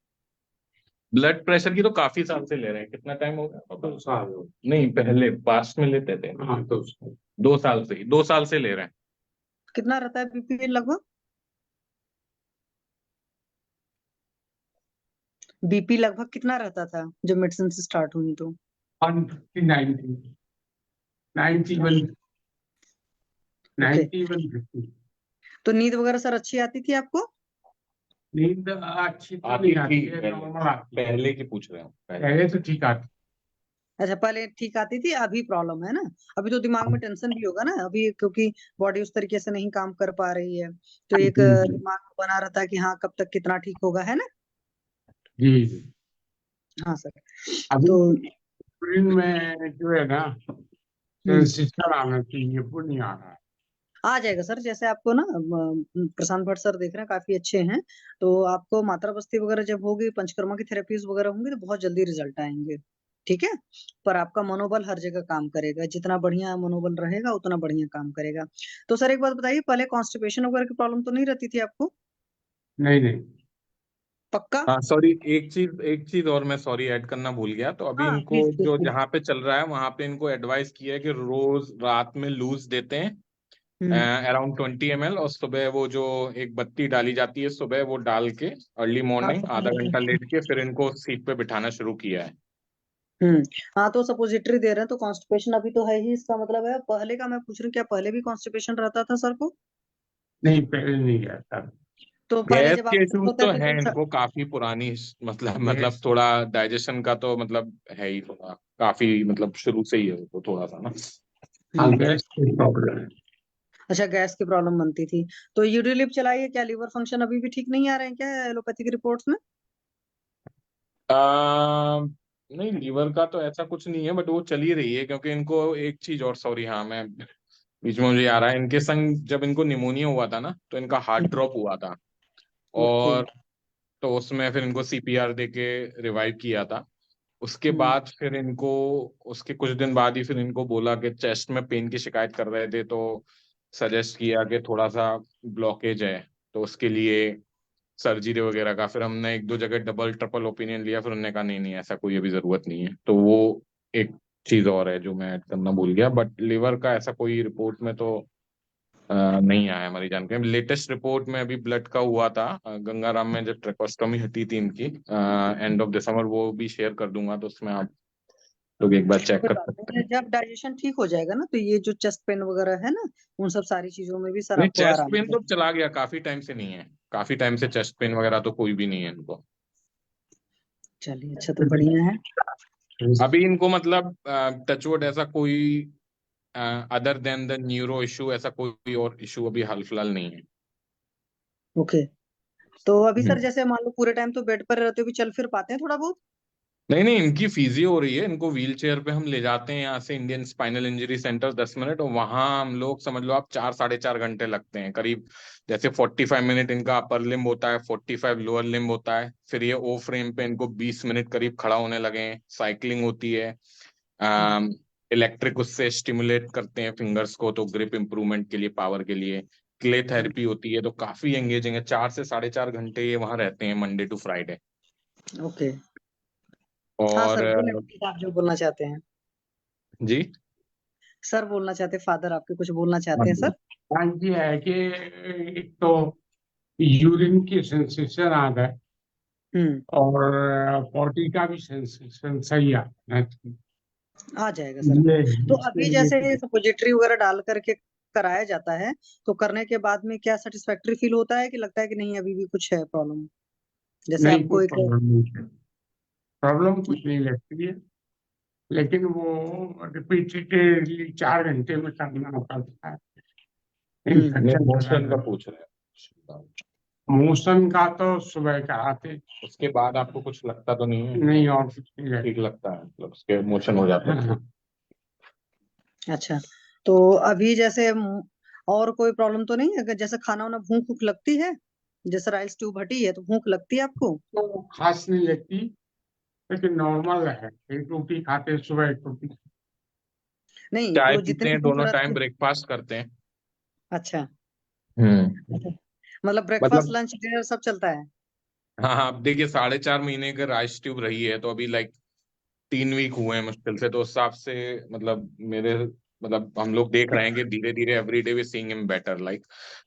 ब्लड प्रेशर की तो काफी साल से ले रहे हैं। कितना टाइम हो गया? 2 साल। नहीं, पहले पास्ट में लेते थे। हाँ, 2 साल। 2 साल से ही, 2 साल से ले रहे हैं। कितना रहता है बीपी लगभग? बीपी लगभग कितना रहता था जब मेडिसिन से स्टार्ट हुई तो? 150, 90, 91, ओके 91, 50। तो नींद वगैरह सर अच्छी आती थी आपको? नींद अच्छी तो आती नहीं आती थी है, पहले, नॉर्मल आती है। पहले की पूछ रहे हूँ पहले। पहले तो ठीक आती। अच्छा पहले ठीक आती थी, अभी प्रॉब्लम है ना? अभी तो दिमाग में टेंशन भी होगा ना अभी, क्योंकि बॉडी उस तरीके से नहीं काम कर पा रही है, तो एक जी दिमाग में बना रहता है कि हाँ कब तक कितना ठीक होगा, है ना? जी जी। हाँ सर। अभी तो यूरिन में जो है ना सेंसेशन आना चाहिए, वो नहीं आ रहा है। आ जाएगा सर, जैसे आपको ना प्रशांत भट्ट सर देख रहे हैं, काफी अच्छे हैं, तो आपको मात्रा बस्ती वगैरह जब होगी, पंचकर्मा की थेरेपीज वगैरह होंगी, तो बहुत जल्दी रिजल्ट आएंगे। ठीक है, पर आपका मनोबल हर जगह काम करेगा, जितना बढ़िया मनोबल रहेगा उतना बढ़िया काम करेगा। तो सर एक बात बताइए, पहले कॉन्स्टिपेशन वगैरह की प्रॉब्लम तो नहीं रहती थी आपको? नहीं नहीं। पक्का? हाँ सॉरी, एक चीज और मैं सॉरी ऐड करना भूल गया। तो अभी हाँ इनको प्लीज प्लीज जो प्लीज। जहाँ पे चल रहा है वहां पे इनको एडवाइस किया है कि रोज रात में लूज देते हैं हम्म अराउंड 20 ml, और सुबह वो जो एक बत्ती डाली जाती है सुबह वो डाल के अर्ली हाँ मॉर्निंग आधा घंटा सपोजिटरी। लेट के फिर इनको सीट पे बिठाना शुरू किया है। हम्म हाँ तो सपोजिटरी दे रहे हैं, तो कॉन्स्टिपेशन अभी तो है ही, इसका मतलब है। पहले का मैं पूछ रही हूँ, क्या पहले भी कॉन्स्टिपेशन रहता था सर को? नहीं पहले नहीं गया था। तो पहले गैस जब के आपको इश्यूज होता तो थे है तो इनको काफी पुरानी, मतलब गैस थोड़ा डाइजेशन का तो मतलब है ही थोड़ा, काफी मतलब शुरू से ही है वो थोड़ा सा ना। हाँ हम्म गैस की प्रॉब्लम है। अच्छा गैस की प्रॉब्लम बनती थी, तो यूरिलिप चलाइए। क्या लीवर फंक्शन अभी भी ठीक नहीं आ रहे हैं क्या एलोपैथिक रिपोर्ट्स में? आ, नहीं लीवर का तो ऐसा कुछ नहीं है, बट वो चल ही रही है क्योंकि इनको एक चीज और, सॉरी हाँ मैं बीच में मुझे आ रहा है, इनके संग जब इनको निमोनिया हुआ था ना तो इनका हार्ट ड्रॉप हुआ था, ओके। और तो उसमें फिर इनको सीपीआर दे के रिवाइव किया था। उसके हम्म बाद फिर इनको, उसके कुछ दिन बाद ही फिर इनको बोला कि चेस्ट में पेन की शिकायत कर रहे थे, तो सजेस्ट किया कि थोड़ा सा ब्लॉकेज है, तो उसके लिए सर्जरी वगैरह का। फिर हमने एक दो जगह डबल ट्रिपल ओपिनियन लिया, फिर उन्होंने कहा नहीं नहीं ऐसा कोई अभी जरूरत नहीं है। तो वो एक चीज और है जो मैं ऐड करना भूल गया, बट लिवर का ऐसा कोई रिपोर्ट में तो नहीं आया हमारी जानकारी में। लेटेस्ट रिपोर्ट में अभी ब्लड का हुआ था गंगाराम में जब ट्रेकोस्टोमी हटी थी इनकी एंड ऑफ दिसंबर, वो भी शेयर कर दूंगा, तो उसमें आप लोग एक बार चेक कोई कर बात सकते नहीं, हैं। जब डाइजेशन ठीक हो जाएगा ना, तो ये जो चेस्ट पेन वगैरह है ना, उन सब सारी चीजों में भी सर नहीं आपको चेस्ट आराम पेन होगा। तो चला गया, काफी टाइम से नहीं है, काफी टाइम से चेस्ट पेन वगैरह तो कोई भी नहीं है इनको। चलिए अच्छा, तो बढ़िया है। अभी इनको मतलब टचवुड ऐसा कोई other than the neuro issue ऐसा कोई और इशू अभी हाल फिलहाल नहीं है। ओके, तो अभी सर हम्म। जैसे मान लो पूरे टाइम तो बेड पर रहते हो, भी चल फिर पाते हैं थोड़ा बहुत? नहीं नहीं, इनकी फिजियो हो रही है, इनको व्हील चेयर पे हम ले जाते हैं यहाँ से Indian spinal injury centre 10 minute, और वहां हम लोग समझ लो आप 4 साढ़े 4 घंटे लगते हैं करीब। जैसे 45 मिनट इनका अपर लिम्ब होता है, 45 लोअर लिम्ब होता है, फिर ये ओ फ्रेम पे इनको 20 मिनट करीब खड़ा होने लगे हैं, साइकिलिंग होती है, हम्म इलेक्ट्रिक उससे स्टिमुलेट करते हैं फिंगर्स को तो ग्रिप इंप्रूवमेंट के लिए, पावर के लिए, क्ले थेरेपी होती है, तो काफी एंगेजिंग है। 4 से 4.5 घंटे ये वहां रहते हैं मंडे टू फ्राइडे। ओके। हाँ और सर बोले, प्लीज आप जो बोलना चाहते हैं। जी सर बोलना चाहते, फादर आपके कुछ बोलना चाहते हैं सर? हाँ जी है कि एक तो यूरिन की सेंसेशन आ गए हम्म और बॉडी का भी सेंसेशन सही आना चाहिए। आ जाएगा सर। ये तो इसके अभी लिए जैसे सपोजिटरी वगैरह डाल करके कराया जाता है, तो करने के बाद में क्या सेटिस्फैक्टरी फील होता है, कि लगता है कि नहीं अभी भी कुछ है प्रॉब्लम? जैसे नहीं आपको कोई एक प्रॉब्लम नहीं है, प्रॉब्लम कुछ नहीं लगती है, लेकिन वो रिपीटेडली 4 घंटे में करना पड़ता है। हम्म इन्फेक्शन मोशन का पूछ रहे हैं, मोशन का तो सुबह कराते, उसके बाद आपको कुछ लगता तो नहीं है? नहीं और कुछ नहीं लगता। ठीक लगता है, मतलब उसके मोशन हो जाते हैं। हाँ, अच्छा, तो अभी जैसे और कोई प्रॉब्लम तो नहीं है? अगर जैसे खाना वाना भूख भूख लगती है, जैसे राइस ट्यूब हटी है तो भूख लगती है आपको? तो खास नहीं लगती, लेकिन नॉर्मल है, एक रोटी खाते सुबह, एक रोटी। नहीं चाय तो पीते जितनी हैं, भूख दोनों रहती टाइम है। ब्रेकफास्ट करते हैं। अच्छा हम्म। अच्छा, मतलब ब्रेकफास्ट मतलब लंच डिनर सब चलता है? हाँ हाँ, अब देखिए 4.5 महीने का राइस ट्यूब रही है, तो अभी लाइक 3 वीक हुए हैं मुश्किल से, तो उस हिसाब से मतलब मेरे मतलब हम लोग देख रहे हैं कि धीरे धीरे every day we seeing him better like.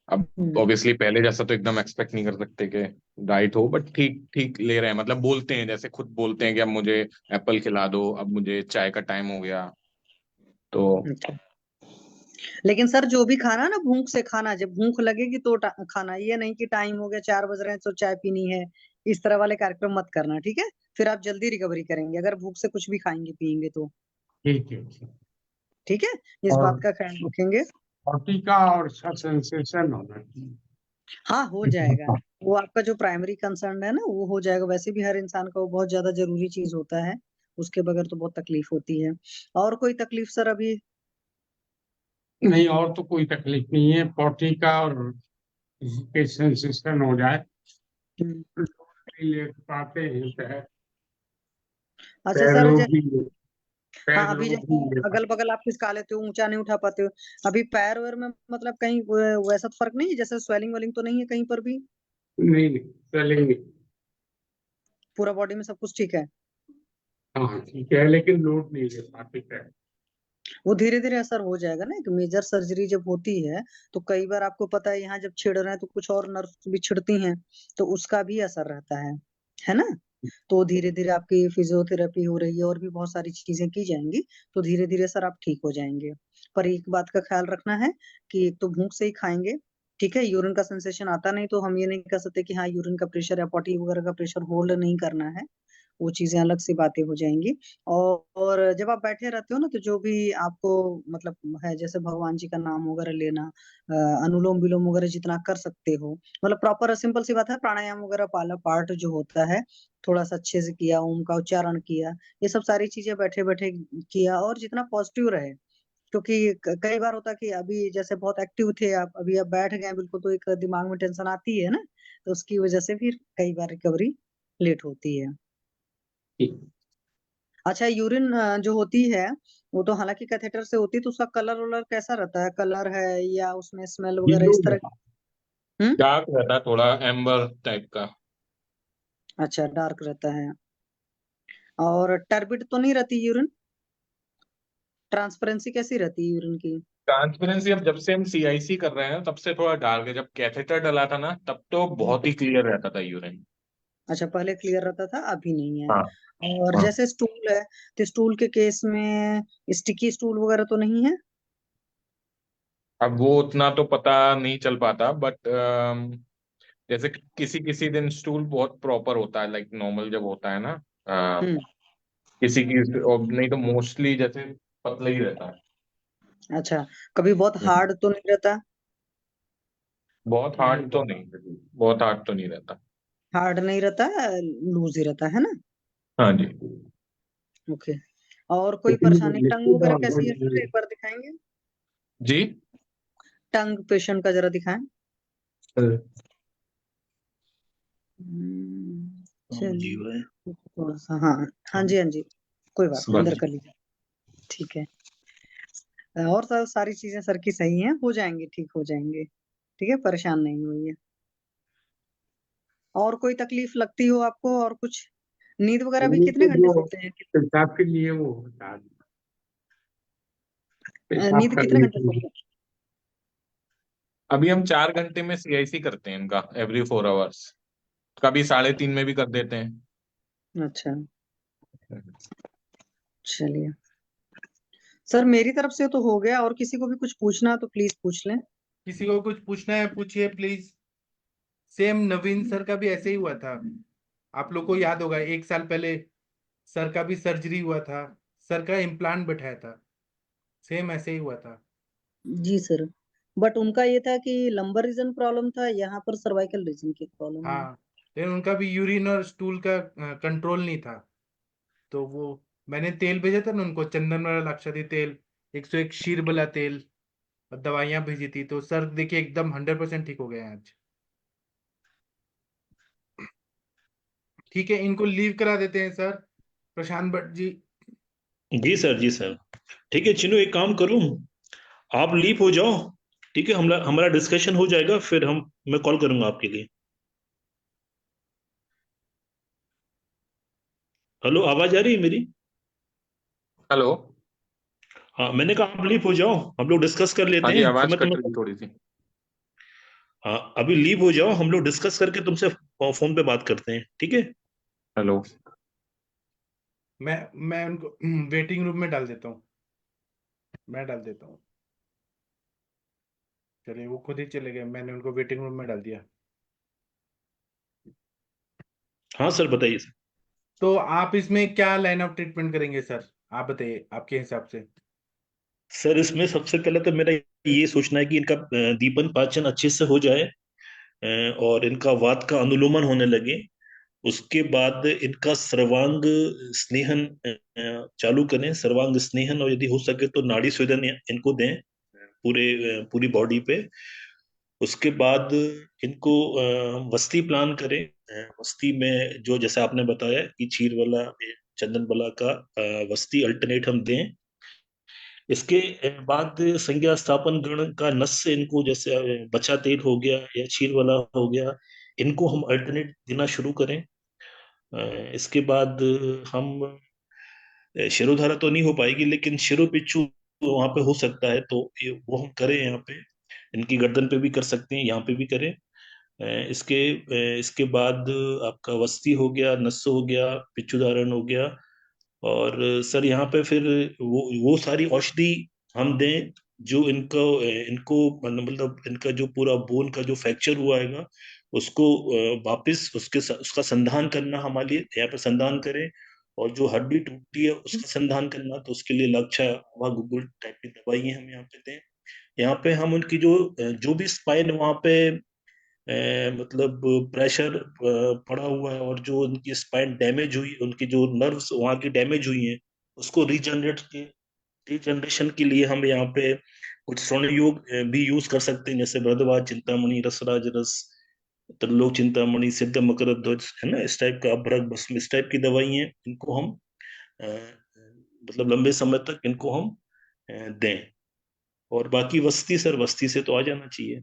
अब हम्म। ऑब्वियसली पहले जैसा तो एकदम एक्सपेक्ट नहीं कर सकते कि डाइट हो, बट ठीक ठीक ले रहे हैं। मतलब बोलते हैं, जैसे खुद बोलते हैं कि अब मुझे एप्पल खिला दो, अब मुझे चाय का टाइम हो गया। तो अच्छा, लेकिन सर जो भी खाना ना भूख से खाना, जब भूख लगेगी तो खाना, ये नहीं कि टाइम हो गया 4 बज रहे हैं तो चाय पीनी है, इस तरह वाले कार्यक्रम मत करना, ठीक है? फिर आप जल्दी रिकवरी करेंगे अगर भूख से कुछ भी खाएंगे पिएंगे तो। ठीक है, ठीक। ठीक है, इस और बात का ख्याल रखेंगे। बॉडी का और सा सेंसेशन होना चाहिए। हाँ, हो जाएगा। वो आपका जो प्राइमरी कंसर्न है ना वो हो जाएगा, वैसे भी हर इंसान का वो बहुत ज्यादा जरूरी चीज होता है, उसके बगैर तो बहुत तकलीफ होती है। और कोई तकलीफ सर अभी? नहीं, और तो कोई तकलीफ नहीं है। बॉडी का और के सेंसेशन हो जाए, हम्म। नहीं ले पाते हैं पैर। अच्छा पैर सर, लोग भी हाँ पैर अभी लोग जैसे भी ले अगल पाते। बगल आप खिसका लेते हो, ऊंचा नहीं उठा पाते हो, अभी पैर वैर में मतलब कहीं वैसा तो फर्क नहीं है, जैसे स्वेलिंग वेलिंग तो नहीं है कहीं पर भी? नहीं नहीं, चलेंगे। पूरा बॉडी में सब कुछ ठीक है? हाँ ठीक है, लेकिन लोड नहीं ले पाते पैर। वो धीरे धीरे असर हो जाएगा ना, एक मेजर सर्जरी जब होती है तो कई बार आपको पता है यहाँ जब छिड़ रहे हैं तो कुछ और नर्व भी छिड़ती हैं, तो उसका भी असर रहता है ना? तो धीरे धीरे आपकी फिजियोथेरेपी हो रही है और भी बहुत सारी चीजें की जाएंगी, तो धीरे धीरे सर आप ठीक हो जाएंगे। पर एक बात का ख्याल रखना है कि एक तो भूख से ही खाएंगे, ठीक है? यूरिन का सेंसेशन आता नहीं तो हम ये नहीं कह सकते कि हाँ यूरिन का प्रेशर या पॉटी वगैरह का प्रेशर होल्ड नहीं करना है, वो चीजें अलग सी बातें हो जाएंगी। और जब आप बैठे रहते हो ना तो जो भी आपको मतलब है, जैसे भगवान जी का नाम वगैरह लेना, अनुलोम विलोम वगैरह जितना कर सकते हो, मतलब प्रॉपर सिंपल सी बात है, प्राणायाम वगैरह पाला पार्ट जो होता है थोड़ा सा अच्छे से किया, ओम का उच्चारण किया, ये सब सारी चीजें बैठे बैठे किया, और जितना पॉजिटिव रहे। क्योंकि कई बार होता है कि अभी जैसे बहुत एक्टिव थे आप, अभी आप बैठ गए बिल्कुल तो एक दिमाग में टेंशन आती है ना, तो उसकी वजह से फिर कई बार रिकवरी लेट होती है। अच्छा, यूरिन जो होती है वो तो हालांकि कैथेटर से होती है, तो उसका कलर वलर कैसा रहता है? कलर है या उसमें स्मेल वगैरह ब्लू इस तरह? रहता हम्म। डार्क रहता है, थोड़ा एम्बर टाइप का। अच्छा, डार्क रहता है। और टर्बिड तो नहीं रहती यूरिन? ट्रांसपेरेंसी कैसी रहती है यूरिन की? ट्रांसपेरेंसी अब जब से हम सीआईसी कर रहे हैं तब से थोड़ा डार्क है। जब कैथेटर डला था ना तब तो हम्म। बहुत ही क्लियर रहता था यूरिन। अच्छा, पहले क्लियर रहता था अभी नहीं है। हाँ और हाँ। जैसे स्टूल है तो स्टूल के केस में स्टिकी स्टूल वगैरह तो नहीं है? अब वो उतना तो पता नहीं चल पाता, बट जैसे किसी किसी दिन स्टूल बहुत प्रॉपर होता है, लाइक नॉर्मल जब होता है ना, हम्म। किसी की, और नहीं तो मोस्टली जैसे पतला ही रहता है। अच्छा, कभी बहुत हम्म। हार्ड तो नहीं रहता? बहुत हार्ड तो नहीं, बहुत हार्ड तो नहीं रहता। हार्ड नहीं रहता, लूज ही रहता है ना? हाँ जी। ओके। और कोई परेशानी है। टंग लिक्विड वगैरह और कैसी है बहुत सर, एक बार दिखाएंगे? जी। टंग पेशेंट का जरा दिखाएं। हाँ चलिए, जीवा है। थोड़ा सा, हाँ। हाँ जी, हाँ जी, कोई बात नहीं, अंदर बस। कर लीजिए। ठीक है। और सब सारी चीजें सर की सही हैं, हो जाएंगे, ठीक हो जाएंगे। ठीक है, परेशान नहीं होइए। और कोई तकलीफ लगती हो आपको और कुछ? नींद वगैरह भी ये कितने तो घंटे जो सोते हैं? पेशाब के लिए वो होता है, पेशाब नींद कितने करने घंटे के लिए। सोते अभी हम 4 घंटे में सीआईसी करते हैं इनका, एवरी 4 आवर्स। कभी 3:30 में भी कर देते हैं। हैं? अच्छा, चलिए। सर मेरी तरफ से तो हो गया, और किसी को भी कुछ पूछना तो प्लीज पूछ लें। किसी को कुछ पूछना है पूछिए प्लीज। सेम नवीन सर का भी ऐसे ही हुआ था। आप लोग को याद होगा 1 साल पहले सर का भी सर्जरी हुआ था, सर का इम्प्लांट बैठाया था, सेम ऐसे ही हुआ था। जी सर, बट उनका ये था कि लंबर रीजन प्रॉब्लम था, यहाँ पर सर्वाइकल रीजन की प्रॉब्लम है। हाँ, लेकिन उनका भी यूरिन और स्टूल का कंट्रोल नहीं था। तो वो मैंने तेल भेजा था ना उनको, चंदन वाला लाक्षादी तेल, 101 शीर वाला तेल, और दवाइयां भेजी थी, तो सर देखिए एकदम 100% ठीक हो गए हैं आज। ठीक है, इनको लीव करा देते हैं सर, प्रशांत भट्ट जी। जी सर, जी सर। ठीक है चिन्नू, एक काम करूं, आप लीव हो जाओ। ठीक है, हमारा हमारा डिस्कशन हो जाएगा, फिर हम मैं कॉल करूंगा आपके लिए। हेलो, आवाज आ रही है मेरी? हेलो। हाँ, मैंने कहा आप लीव हो जाओ, हम लोग डिस्कस कर लेते हाँ जी, हैं, फिर आवाज मैं कट तुम्हें। रही थोड़ी सी। हाँ, अभी लीव हो जाओ, हम लोग डिस्कस करके तुमसे फोन पे बात करते हैं, ठीक है? हेलो। मैं उनको वेटिंग रूम में डाल देता हूँ, मैं डाल देता हूँ। चलिए, वो खुद ही चले गए, मैंने उनको वेटिंग रूम में डाल दिया। हाँ सर, बताइए सर। तो आप इसमें क्या लाइन ऑफ ट्रीटमेंट करेंगे सर? आप बताइए आपके हिसाब से। सर इसमें सबसे पहले तो मेरा ये सोचना है कि इनका दीपन पाचन अच्छे से हो जाए, और इनका वात का अनुलोमन होने लगे। उसके बाद इनका सर्वांग स्नेहन चालू करें, सर्वांग स्नेहन, और यदि हो सके तो नाड़ी स्वेदन इनको दें पूरी बॉडी पे। उसके बाद इनको वस्ती प्लान करें। वस्ती में जो जैसे आपने बताया कि चीरवाला चंदन बला का वस्ती अल्टरनेट हम दें। इसके बाद संज्ञा स्थापन गण का नस से इनको, जैसे बचा तेल हो गया या चीर वाला हो गया, इनको हम अल्टरनेट देना शुरू करें। इसके बाद हम शिरोधारा तो नहीं हो पाएगी, लेकिन शिरो पिच्चू वहां पे हो सकता है, तो वो हम करें यहाँ पे। इनकी गर्दन पे भी कर सकते हैं, यहाँ पे भी करें। इसके बाद आपका वस्ती हो गया, नस हो गया, पिच्चू धारण हो गया। और सर यहाँ पे फिर वो सारी औषधि हम दें जो इनको इनको मतलब इनका जो पूरा बोन का जो फ्रैक्चर हुआ है उसको वापस उसका संधान करना हमारे लिए, यहाँ पे संधान करें। और जो हड्डी टूटी है उसका संधान करना, तो उसके लिए लक्षा वहाँ गुगुल टाइप की दवाइयाँ हम यहाँ पे दें। यहाँ पे हम उनकी जो भी स्पाइन वहाँ पे मतलब प्रेशर पड़ा हुआ है, और जो उनकी स्पाइन डैमेज हुई, उनकी जो नर्व्स वहाँ की डैमेज हुई हैं, उसको रीजनरेशन के लिए हम यहाँ पे कुछ स्वर्ण योग भी यूज कर सकते हैं, जैसे भरद्वाज चिंतामणि, रसराज रस, त्रिलोक चिंतामणि, सिद्ध मकर ध्वज, है ना, इस टाइप का अभ्रक भस्म, इस टाइप की दवाई हैं, इनको हम मतलब लंबे समय तक इनको हम दें। और बाकी वस्ती सर, वस्ती से तो आ जाना चाहिए।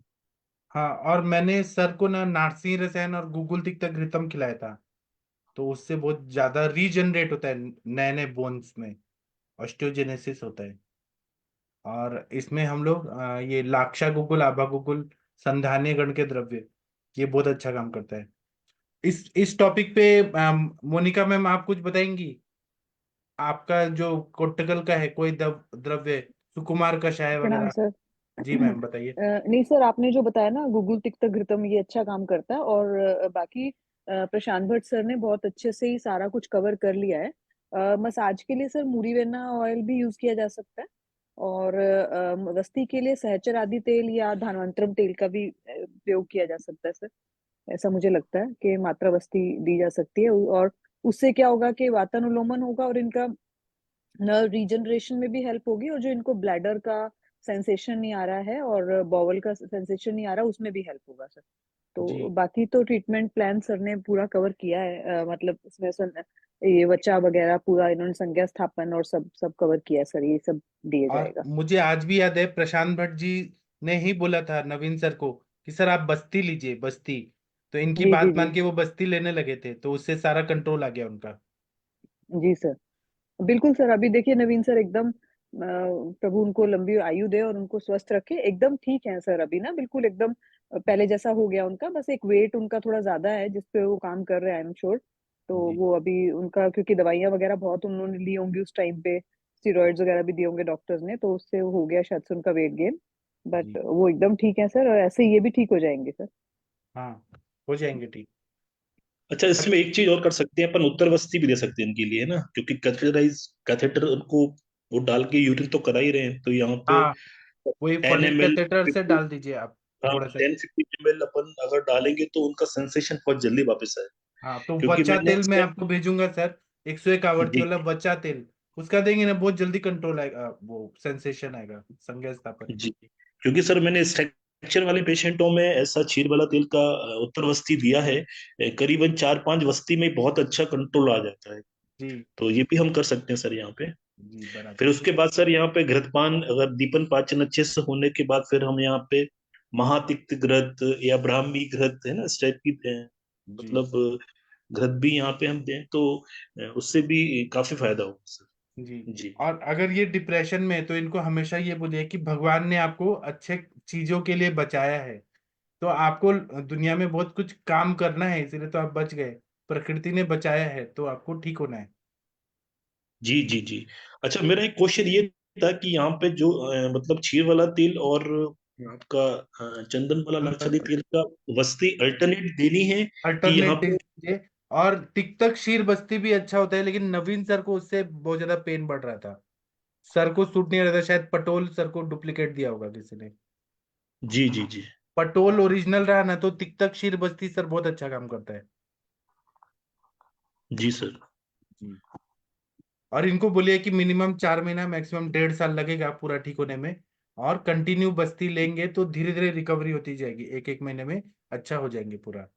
हाँ, और मैंने सर को ना नारसिंह रसायन और गुगुल तिक्ता घृतम खिलाया था, तो उससे बहुत ज्यादा रीजनरेट होता है, नए नए बोन्स में ऑस्टियोजेनेसिस होता है। और इसमें हम लोग ये लाक्षा गुगुल, आभा गुगुल, संधानीय गण के द्रव्य, ये बहुत अच्छा काम करता है। इस टॉपिक पे मोनिका मैम आप कुछ बताएंगी? आपका जो कोट्टकल का है कोई द्रव्य, सुकुमार कषाय प्रणाम वगैरह? सर। जी मैम, बताइए। नहीं सर, आपने जो बताया ना गूगल तिक्त घृतम, ये अच्छा काम करता है। और बाकी प्रशांत भट्ट सर ने बहुत अच्छे से ही सारा कुछ कवर कर लिया है। मसाज के लिए सर मूरीवेना ऑयल भी यूज किया जा सकता है। और वस्ती के लिए सहचर आदि तेल या धानवंतरम तेल का भी उपयोग किया जा सकता है सर। ऐसा मुझे लगता है कि मात्रा वस्ती दी जा सकती है। और उससे क्या होगा कि वातानुलोमन होगा और इनका नर्व रीजनरेशन में भी हेल्प होगी, और जो इनको ब्लैडर का सेंसेशन नहीं आ रहा है और बॉवल का सेंसेशन नहीं आ रहा, उसमें भी हेल्प होगा सर। तो जी बाकी तो ट्रीटमेंट प्लान सर ने पूरा कवर किया है। मतलब इसमें ये वचा वगैरह पूरा इन्होंने संज्ञा स्थापन और सब सब कवर किया है सर, ये सब दिया और जाएगा। मुझे आज भी याद है, प्रशांत भट्ट जी ने ही बोला था नवीन सर को कि सर आप बस्ती लीजिए, बस्ती। तो इनकी जी जी बात जी। मान के वो बस्ती लेने लगे थे, तो उससे सारा कंट्रोल आ गया उनका। जी सर, बिल्कुल सर। अभी देखिए नवीन सर एकदम प्रभु उनको लंबी आयु दे और उनको स्वस्थ रखे, एकदम ठीक है सर अभी ना, बिल्कुल एकदम पहले जैसा हो गया उनका। बस एक वेट उनका थोड़ा ज्यादा है जिस पे वो काम कर रहे हैं, आई एम श्योर। तो जी वो अभी उनका, क्योंकि दवाइयां वगैरह बहुत उन्होंने ली होंगी उस टाइम पे, स्टेरॉइड्स वगैरह भी दिए होंगे डॉक्टर्स ने, तो उससे हो गया शायद से उनका वेट गेन। बट जी। वो एकदम ठीक है सर, और ऐसे ये भी ठीक हो जाएंगे सर। हाँ, हो जाएंगे ठीक। अच्छा, इसमें एक चीज और कर सकते हैं अपन, उत्तर वस्ती भी दे सकते हैं इनके लिए, है ना, क्योंकि कैथेटर उनको वो डाल के यूरिन तो करा ही रहे हैं, तो यहाँ पे हाँ, वही 10 फनेल ml, कैथेटर से डाल दीजिए आप हाँ थोड़ा सा। 10-15 ml अपन अगर डालेंगे तो उनका सेंसेशन बहुत जल्दी वापस आए। हाँ, तो क्योंकि वचा मैंने तेल मैं आपको भेजूंगा सर, 101 आवर्ती जी वाला वचा तेल। उसका देंगे ना, बहुत जल्दी कंट्रोल आएगा, वो सेंसेशन आएगा, संज्ञा स्थापन। जी, क्योंकि सर मैंने स्ट्रक्चर वाले पेशेंटों में ऐसा क्षीर वाला तेल का उत्तर वस्ती दिया है, करीबन 4-5 वस्ती में बहुत अच्छा कंट्रोल आ जाता है। जी तो ये भी हम कर सकते हैं सर यहाँ पे। जी, फिर बराबर। उसके बाद सर यहाँ पे घृतपान, अगर दीपन पाचन अच्छे से होने के बाद फिर हम यहाँ पे महातिक्त घृत या ब्राह्मी घृत, है ना, इस टाइप की जी मतलब घृत भी यहाँ पे हम दें, तो उससे भी काफी फायदा होगा सर। जी। जी और अगर ये डिप्रेशन में है तो इनको हमेशा ये बोलिए कि भगवान ने आपको अच्छे चीजों के लिए बचाया है, तो आपको दुनिया में बहुत कुछ काम करना है, इसलिए तो आप बच गए। प्रकृति ने बचाया है तो आपको ठीक होना है। जी जी जी। अच्छा, मेरा एक क्वेश्चन ये था कि यहाँ पे जो मतलब क्षीर वाला तेल और आपका चंदन वाला नाक्षादी तेल का वस्ती अल्टरनेट देनी है कि यहाँ अल्टरनेट पे? दीजिए। और टिकटक शीर बस्ती भी अच्छा होता है, लेकिन नवीन सर को उससे बहुत ज्यादा पेन बढ़ रहा था। सर को सूट नहीं आ रहा था, शायद पटोल सर को डुप्लीकेट दिया होगा किसी ने। जी जी जी। पटोल ओरिजिनल रहा ना तो टिकटक शीर बस्ती सर बहुत अच्छा काम करता है। जी सर। जी। और इनको बोलिए कि मिनिमम 4 महीना, मैक्सिमम 1.5 साल लगेगा पूरा ठीक होने में। और कंटिन्यू बस्ती लेंगे तो धीरे धीरे रिकवरी होती जाएगी, एक एक महीने में अच्छा हो जाएंगे पूरा।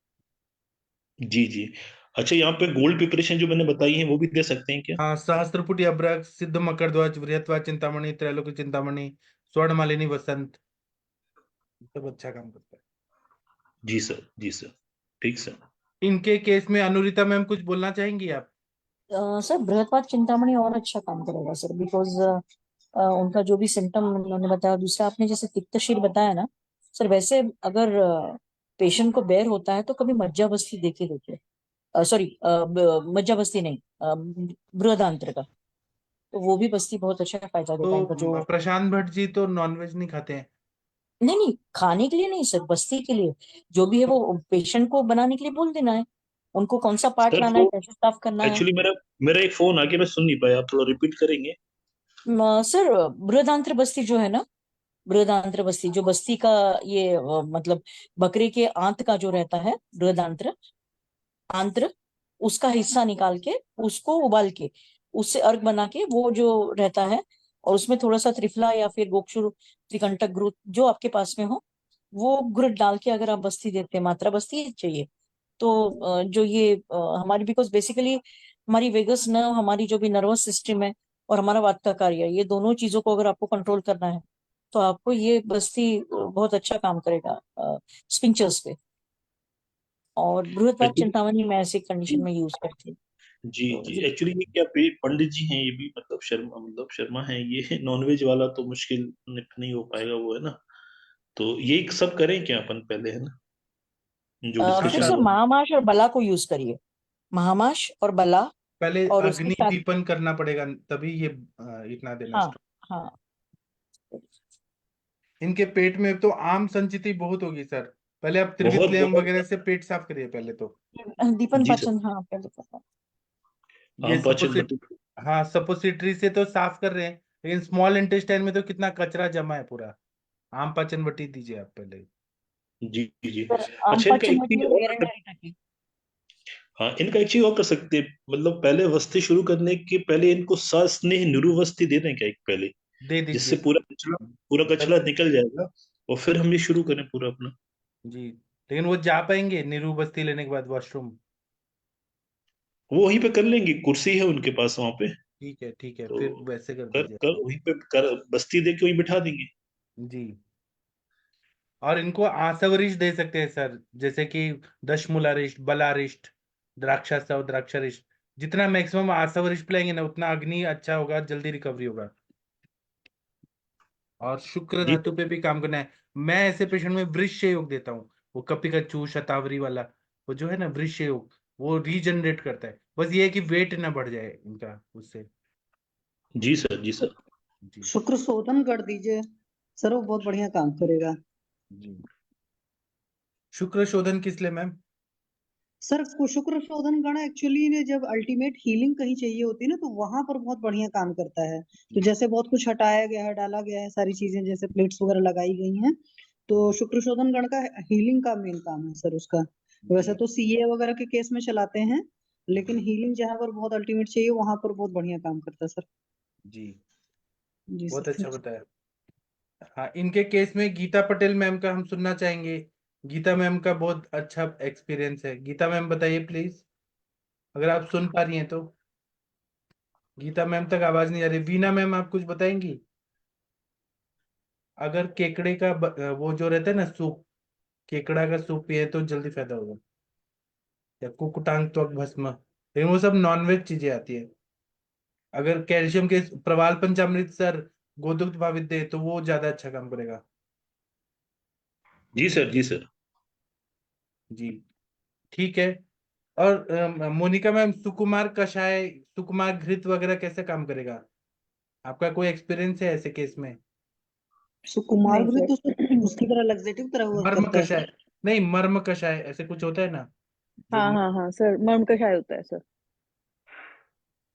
जी जी। अच्छा, यहाँ पे गोल्ड प्रिपरेशन जो मैंने बताई है वो भी दे सकते हैं क्या? हाँ, सहस्त्रपुटी अभ्रक, सिद्ध मकरध्वज, बृहत्वा चिंतामणि, त्रैलोक्य चिंतामणि, स्वर्ण मालिनी वसंत, सब अच्छा काम करता है। जी सर, जी सर। ठीक सर। इनके केस में अनुरिता मैम कुछ बोलना चाहेंगी आप? सर बृहत्पात चिंतामणि और अच्छा काम करेगा सर, बिकॉज उनका जो भी सिम्टम उन्होंने बताया, दूसरा आपने जैसे तिक्तशीर बताया ना सर, वैसे अगर पेशेंट को बेर होता है तो कभी मज्जा बस्ती देखे देखिए, सॉरी मज्जा बस्ती नहीं, बृहदांत्र का, तो वो भी बस्ती बहुत अच्छा फायदा देता है इनका जो। तो प्रशांत भट्ट जी तो नॉनवेज नहीं खाते हैं। नहीं नहीं, खाने के लिए नहीं सर, बस्ती के लिए जो भी है वो पेशेंट को बनाने के लिए बोल देना है, उनको कौन सा पार्ट सर लाना वो है, कैसे साफ करना है। एक्चुअली मेरा मेरा एक फोन आ गया, मैं सुन नहीं पाया, आप थोड़ा रिपीट करेंगे? सर बृहदांत्र बस्ती जो है ना, बृहदांत्र बस्ती जो बस्ती का ये मतलब बकरे के आंत का जो रहता है बृहदांत्र आंत्र, उसका हिस्सा निकाल के उसको उबाल के उससे अर्क बना के वो जो रहता है, और उसमें थोड़ा सा त्रिफला या फिर गोक्षुर त्रिकंटक घृत जो आपके पास में हो, वो घृत डाल के अगर आप बस्ती देते हैं, मात्रा बस्ती चाहिए तो जो ये हमारी, बिकॉज बेसिकली हमारी वेगस नर्व, हमारी जो भी नर्वस सिस्टम है और हमारा वात का कार्य, ये दोनों चीजों को अगर आपको कंट्रोल करना है तो आपको ये बस्ती बहुत अच्छा काम करेगा स्पिंचर्स पे। और बृहत्पात एक्चुअली चिंतामणि मैं ऐसी कंडीशन में यूज करती हूँ। जी तो जी, ये एक्चुअली ये क्या पंडित जी हैं ये भी, मतलब शर्मा है ये, नॉनवेज वाला तो मुश्किल नहीं हो पाएगा वो, है ना? तो ये सब करें क्या अपन पहले, है ना, जो हाँ फिर डिस्कशन सर सर, हुआ? महामाश और बला को यूज करिए, महामाश और बला, पहले और उसके अग्नि साथ। दीपन करना पड़ेगा, तभी ये इतना देना हाँ स्टॉप। हाँ। इनके पेट में तो आम संचिति बहुत होगी सर। पहले आप बहुत त्रिविक्रम वगैरह बहुत। से पेट साफ करिए पहले तो। दीपन जी सर। पाचन, हाँ पहले करना। ये आम पाचन सपोसिट बटु। हाँ, सपोसिटरी से तो साफ कर रहे हैं, लेकिन स्मॉल इंटेस्टाइन में तो कितना कचरा जमा है पूरा। आम पाचन बटी दीजिए आप पहले। जी जी। सर आम अच्छा, इनका पाचन एक मटी चीज और और कर गेरंडा की। हाँ, इनका एक चीज और कर सकते हैं, मतलब पहले वस्ती शुरू करने के पहले इनको सस्नेह निरुवस्ती दे दें क्या एक पहले, दे जिससे दीजिए। पूरा कचरा तभी। निकल जाएगा, और फिर हम ये शुरू करें पूरा अपना। जी, लेकिन वो जा पाएंगे नीरू बस्ती लेने के बाद वॉशरूम? वो वहीं पे कर लेंगे, कुर्सी है उनके पास वहां पे। ठीक है, ठीक है, तो फिर वैसे कर कर दीजिए। कर वहीं पे कर बस्ती दे के वहीं बिठा देंगे। जी। और इनको आसवरिश दे सकते हैं सर, जैसे कि दशमूलारिष्ट, बलारिष्ट, द्राक्षासव, द्राक्षारिष्ट। जितना मैक्सिमम आसवरिश पिलाएंगे ना उतना अग्नि अच्छा होगा, जल्दी रिकवरी होगा। और शुक्र जी धातु पे भी काम करना है। मैं ऐसे पेशेंट में वृश्य योग देता हूँ, वो कपिकच्चू शतावरी वाला, वो जो है ना वृश्य योग, वो रीजनरेट करता है। बस ये है कि वेट ना बढ़ जाए इनका उससे। जी सर, जी सर। जी। शुक्र शोधन कर दीजिए सर, वो बहुत बढ़िया काम करेगा। जी। शुक्र शोधन किस लिए मैम? सर को शुक्र शोधन गण एक्चुअली जब अल्टीमेट हीलिंग कहीं चाहिए होती है ना, तो वहां पर बहुत बढ़िया काम करता है। तो जैसे बहुत कुछ हटाया गया है, डाला गया है, सारी चीजें जैसे प्लेट्स वगैरह लगाई गई हैं, तो शुक्र शोधन गण का हीलिंग का मेन काम है सर उसका। वैसे जी। तो सीए वगैरह के केस में चलाते हैं, लेकिन हीलिंग जहां पर बहुत अल्टीमेट चाहिए वहां पर बहुत बढ़िया काम करता है सर। जी, जी बहुत सर। अच्छा बताया। हाँ, इनके केस में गीता पटेल मैम का हम सुनना चाहेंगे। गीता मैम का बहुत अच्छा एक्सपीरियंस है। गीता मैम बताइए प्लीज, अगर आप सुन पा रही हैं तो। गीता मैम तक आवाज नहीं आ रही। वीना मैम आप कुछ बताएंगी? अगर केकड़े का वो जो रहता है ना सूप, केकड़ा का सूप पिए तो जल्दी फायदा होगा। या कुकुटांग त्वक भस्म, लेकिन वो सब नॉनवेज चीजें आती है। अगर कैल्शियम के प्रवाल पंचामृत सर गोदुग्ध भावित दे तो वो ज्यादा अच्छा काम करेगा। जी सर, जी सर। जी ठीक है। और मोनिका मैम, सुकुमार कषाय, सुकुमार घृत वगैरह कैसे काम करेगा? आपका कोई एक्सपीरियंस है ऐसे केस में? सुकुमार नहीं घृत सर। उसकी तरह लग्जेटिव तरह वर्क मर्म करता है कषाय, सर। नहीं मर्म कषाय ऐसे कुछ होता है ना जो हाँ हाँ हाँ सर, मर्म कषाय होता है सर।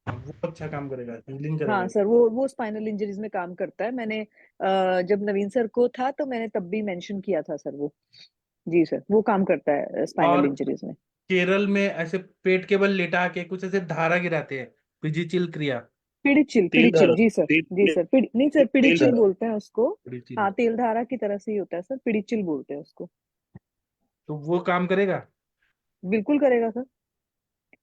वो अच्छा काम करेगा, हीलिंग हाँ करेगा। सर, वो स्पाइनल इंजरीज में काम करता है। मैंने जब नवीन सर को था तो मैंने तब भी मेंशन किया था सर वो। जी सर, वो काम करता है स्पाइनल और इंजरीज में। केरल में ऐसे पेट के बल लिटा के कुछ ऐसे धारा गिराते हैं, पिजिचिल क्रिया। पिड़िचिल, तेल पिड़िचिल, धारा, जी सर। जी तेल सर, नहीं सर, तेल पिड़िचिल धारा। बोलते हैं उसको। पिजिचिल, हाँ, तेल धारा की तरह से ही होता है सर, पिड़िचिल बोलते हैं उसको। तो वो काम करेगा। बिल्कुल करेगा सर।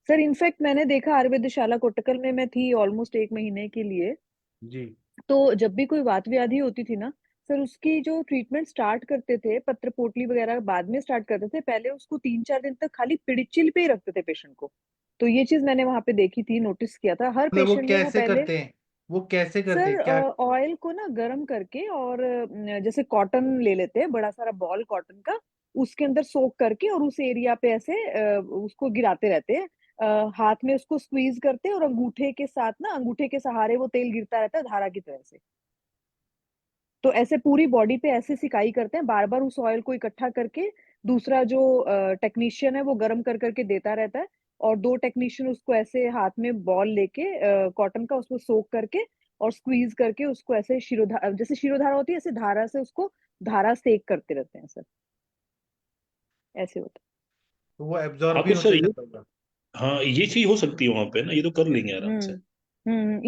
सर इनफैक्ट मैंने देखा, आयुर्वेदशाला कोट्टकल में मैं थी ऑलमोस्ट 1 महीने के लिए। जी तो जब भी कोई वात व्याधि होती थी ना सर, उसकी जो ट्रीटमेंट स्टार्ट करते थे, पत्र पोटली वगैरह बाद में स्टार्ट करते थे, पहले उसको 3-4 दिन तक खाली पिड़िचिल पे ही रखते थे पेशेंट को। तो ये चीज मैंने वहां पे देखी थी, नोटिस किया था हर मतलब वो पेशेंट में वो कैसे पहले। करते हैं, वो कैसे करते सर हैं क्या? ऑयल को ना गर्म करके, और जैसे कॉटन ले लेते हैं, बड़ा सारा बॉल कॉटन का, उसके अंदर सोक करके और उस एरिया पे ऐसे उसको गिराते रहते हैं। हाथ में उसको स्क्वीज करते हैं और अंगूठे के साथ ना, अंगूठे के सहारे वो तेल गिरता रहता है धारा की तरह से। तो ऐसे पूरी बॉडी पे ऐसे सिकाई करते हैं, बार बार उस ऑयल को इकट्ठा करके। दूसरा जो टेक्नीशियन है वो गर्म कर करके देता रहता है, और 2 टेक्नीशियन उसको ऐसे हाथ में बॉल लेके कॉटन का उसको सोक करके और स्क्वीज करके उसको ऐसे शिरोधारा, जैसे शिरोधारा होती है ऐसे धारा से उसको धारा सेक करते रहते हैं सर। ऐसे होता तो वो एब्जॉर्ब हाँ भी तो सर होते ये, जाता होगा। हाँ ये चीज हो सकती है वहां पे ना, ये तो कर लेंगे है। आराम से।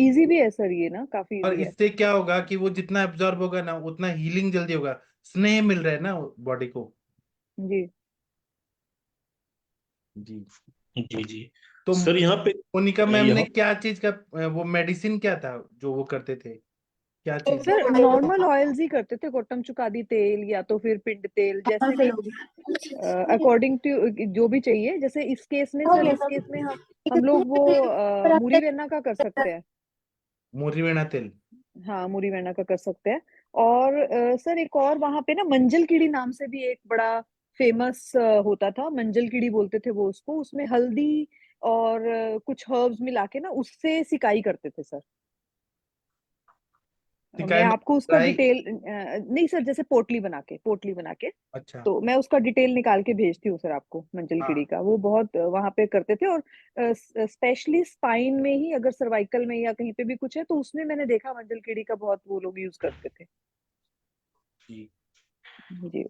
इजी भी है सर, ये ना काफी और इजी है। इससे क्या होगा कि वो जितना एब्जॉर्ब होगा ना उतना हीलिंग जल्दी होगा, स्नेह मिल रहा है ना बॉडी को। जी जी। जी जी। तो सर यहाँ पे, मोनिका मैम ने यहाँ, क्या चीज का वो मेडिसिन क्या था जो वो करते थे, क्या चीज? सर, नॉर्मल ऑयल्स ही करते थे, कोट्टम चुकादी तेल या तो फिर पिंड तेल, जैसे भी अकॉर्डिंग टू जो भी चाहिए। जैसे इस केस में सर, इस केस में हम लोग वो मुरी वेन्ना का कर सकते हैं। मोरिवेना तेल। हाँ, मुरी वेन्ना का कर सकते हैं। और सर एक और वहां पे ना मंजल कीड़ी नाम से भी एक बड़ा फेमस होता था, मंजल कीड़ी बोलते थे वो उसको। उसमें हल्दी और कुछ हर्ब्स मिला के ना उससे सिकाई करते थे सर। मैं सिकाई में आपको उसका ड्राई। डिटेल नहीं सर, जैसे पोटली बना के, पोटली बना के, अच्छा। तो मैं उसका डिटेल निकाल के भेजती हूँ सर आपको, मंजल कीड़ी हाँ का। वो बहुत वहां पे करते थे। और स्पेशली स्पाइन में ही, अगर सर्वाइकल में या कहीं पे भी कुछ है तो उसमें मैंने देखा मंजल कीड़ी का बहुत वो लोग यूज करते थे। जी जी।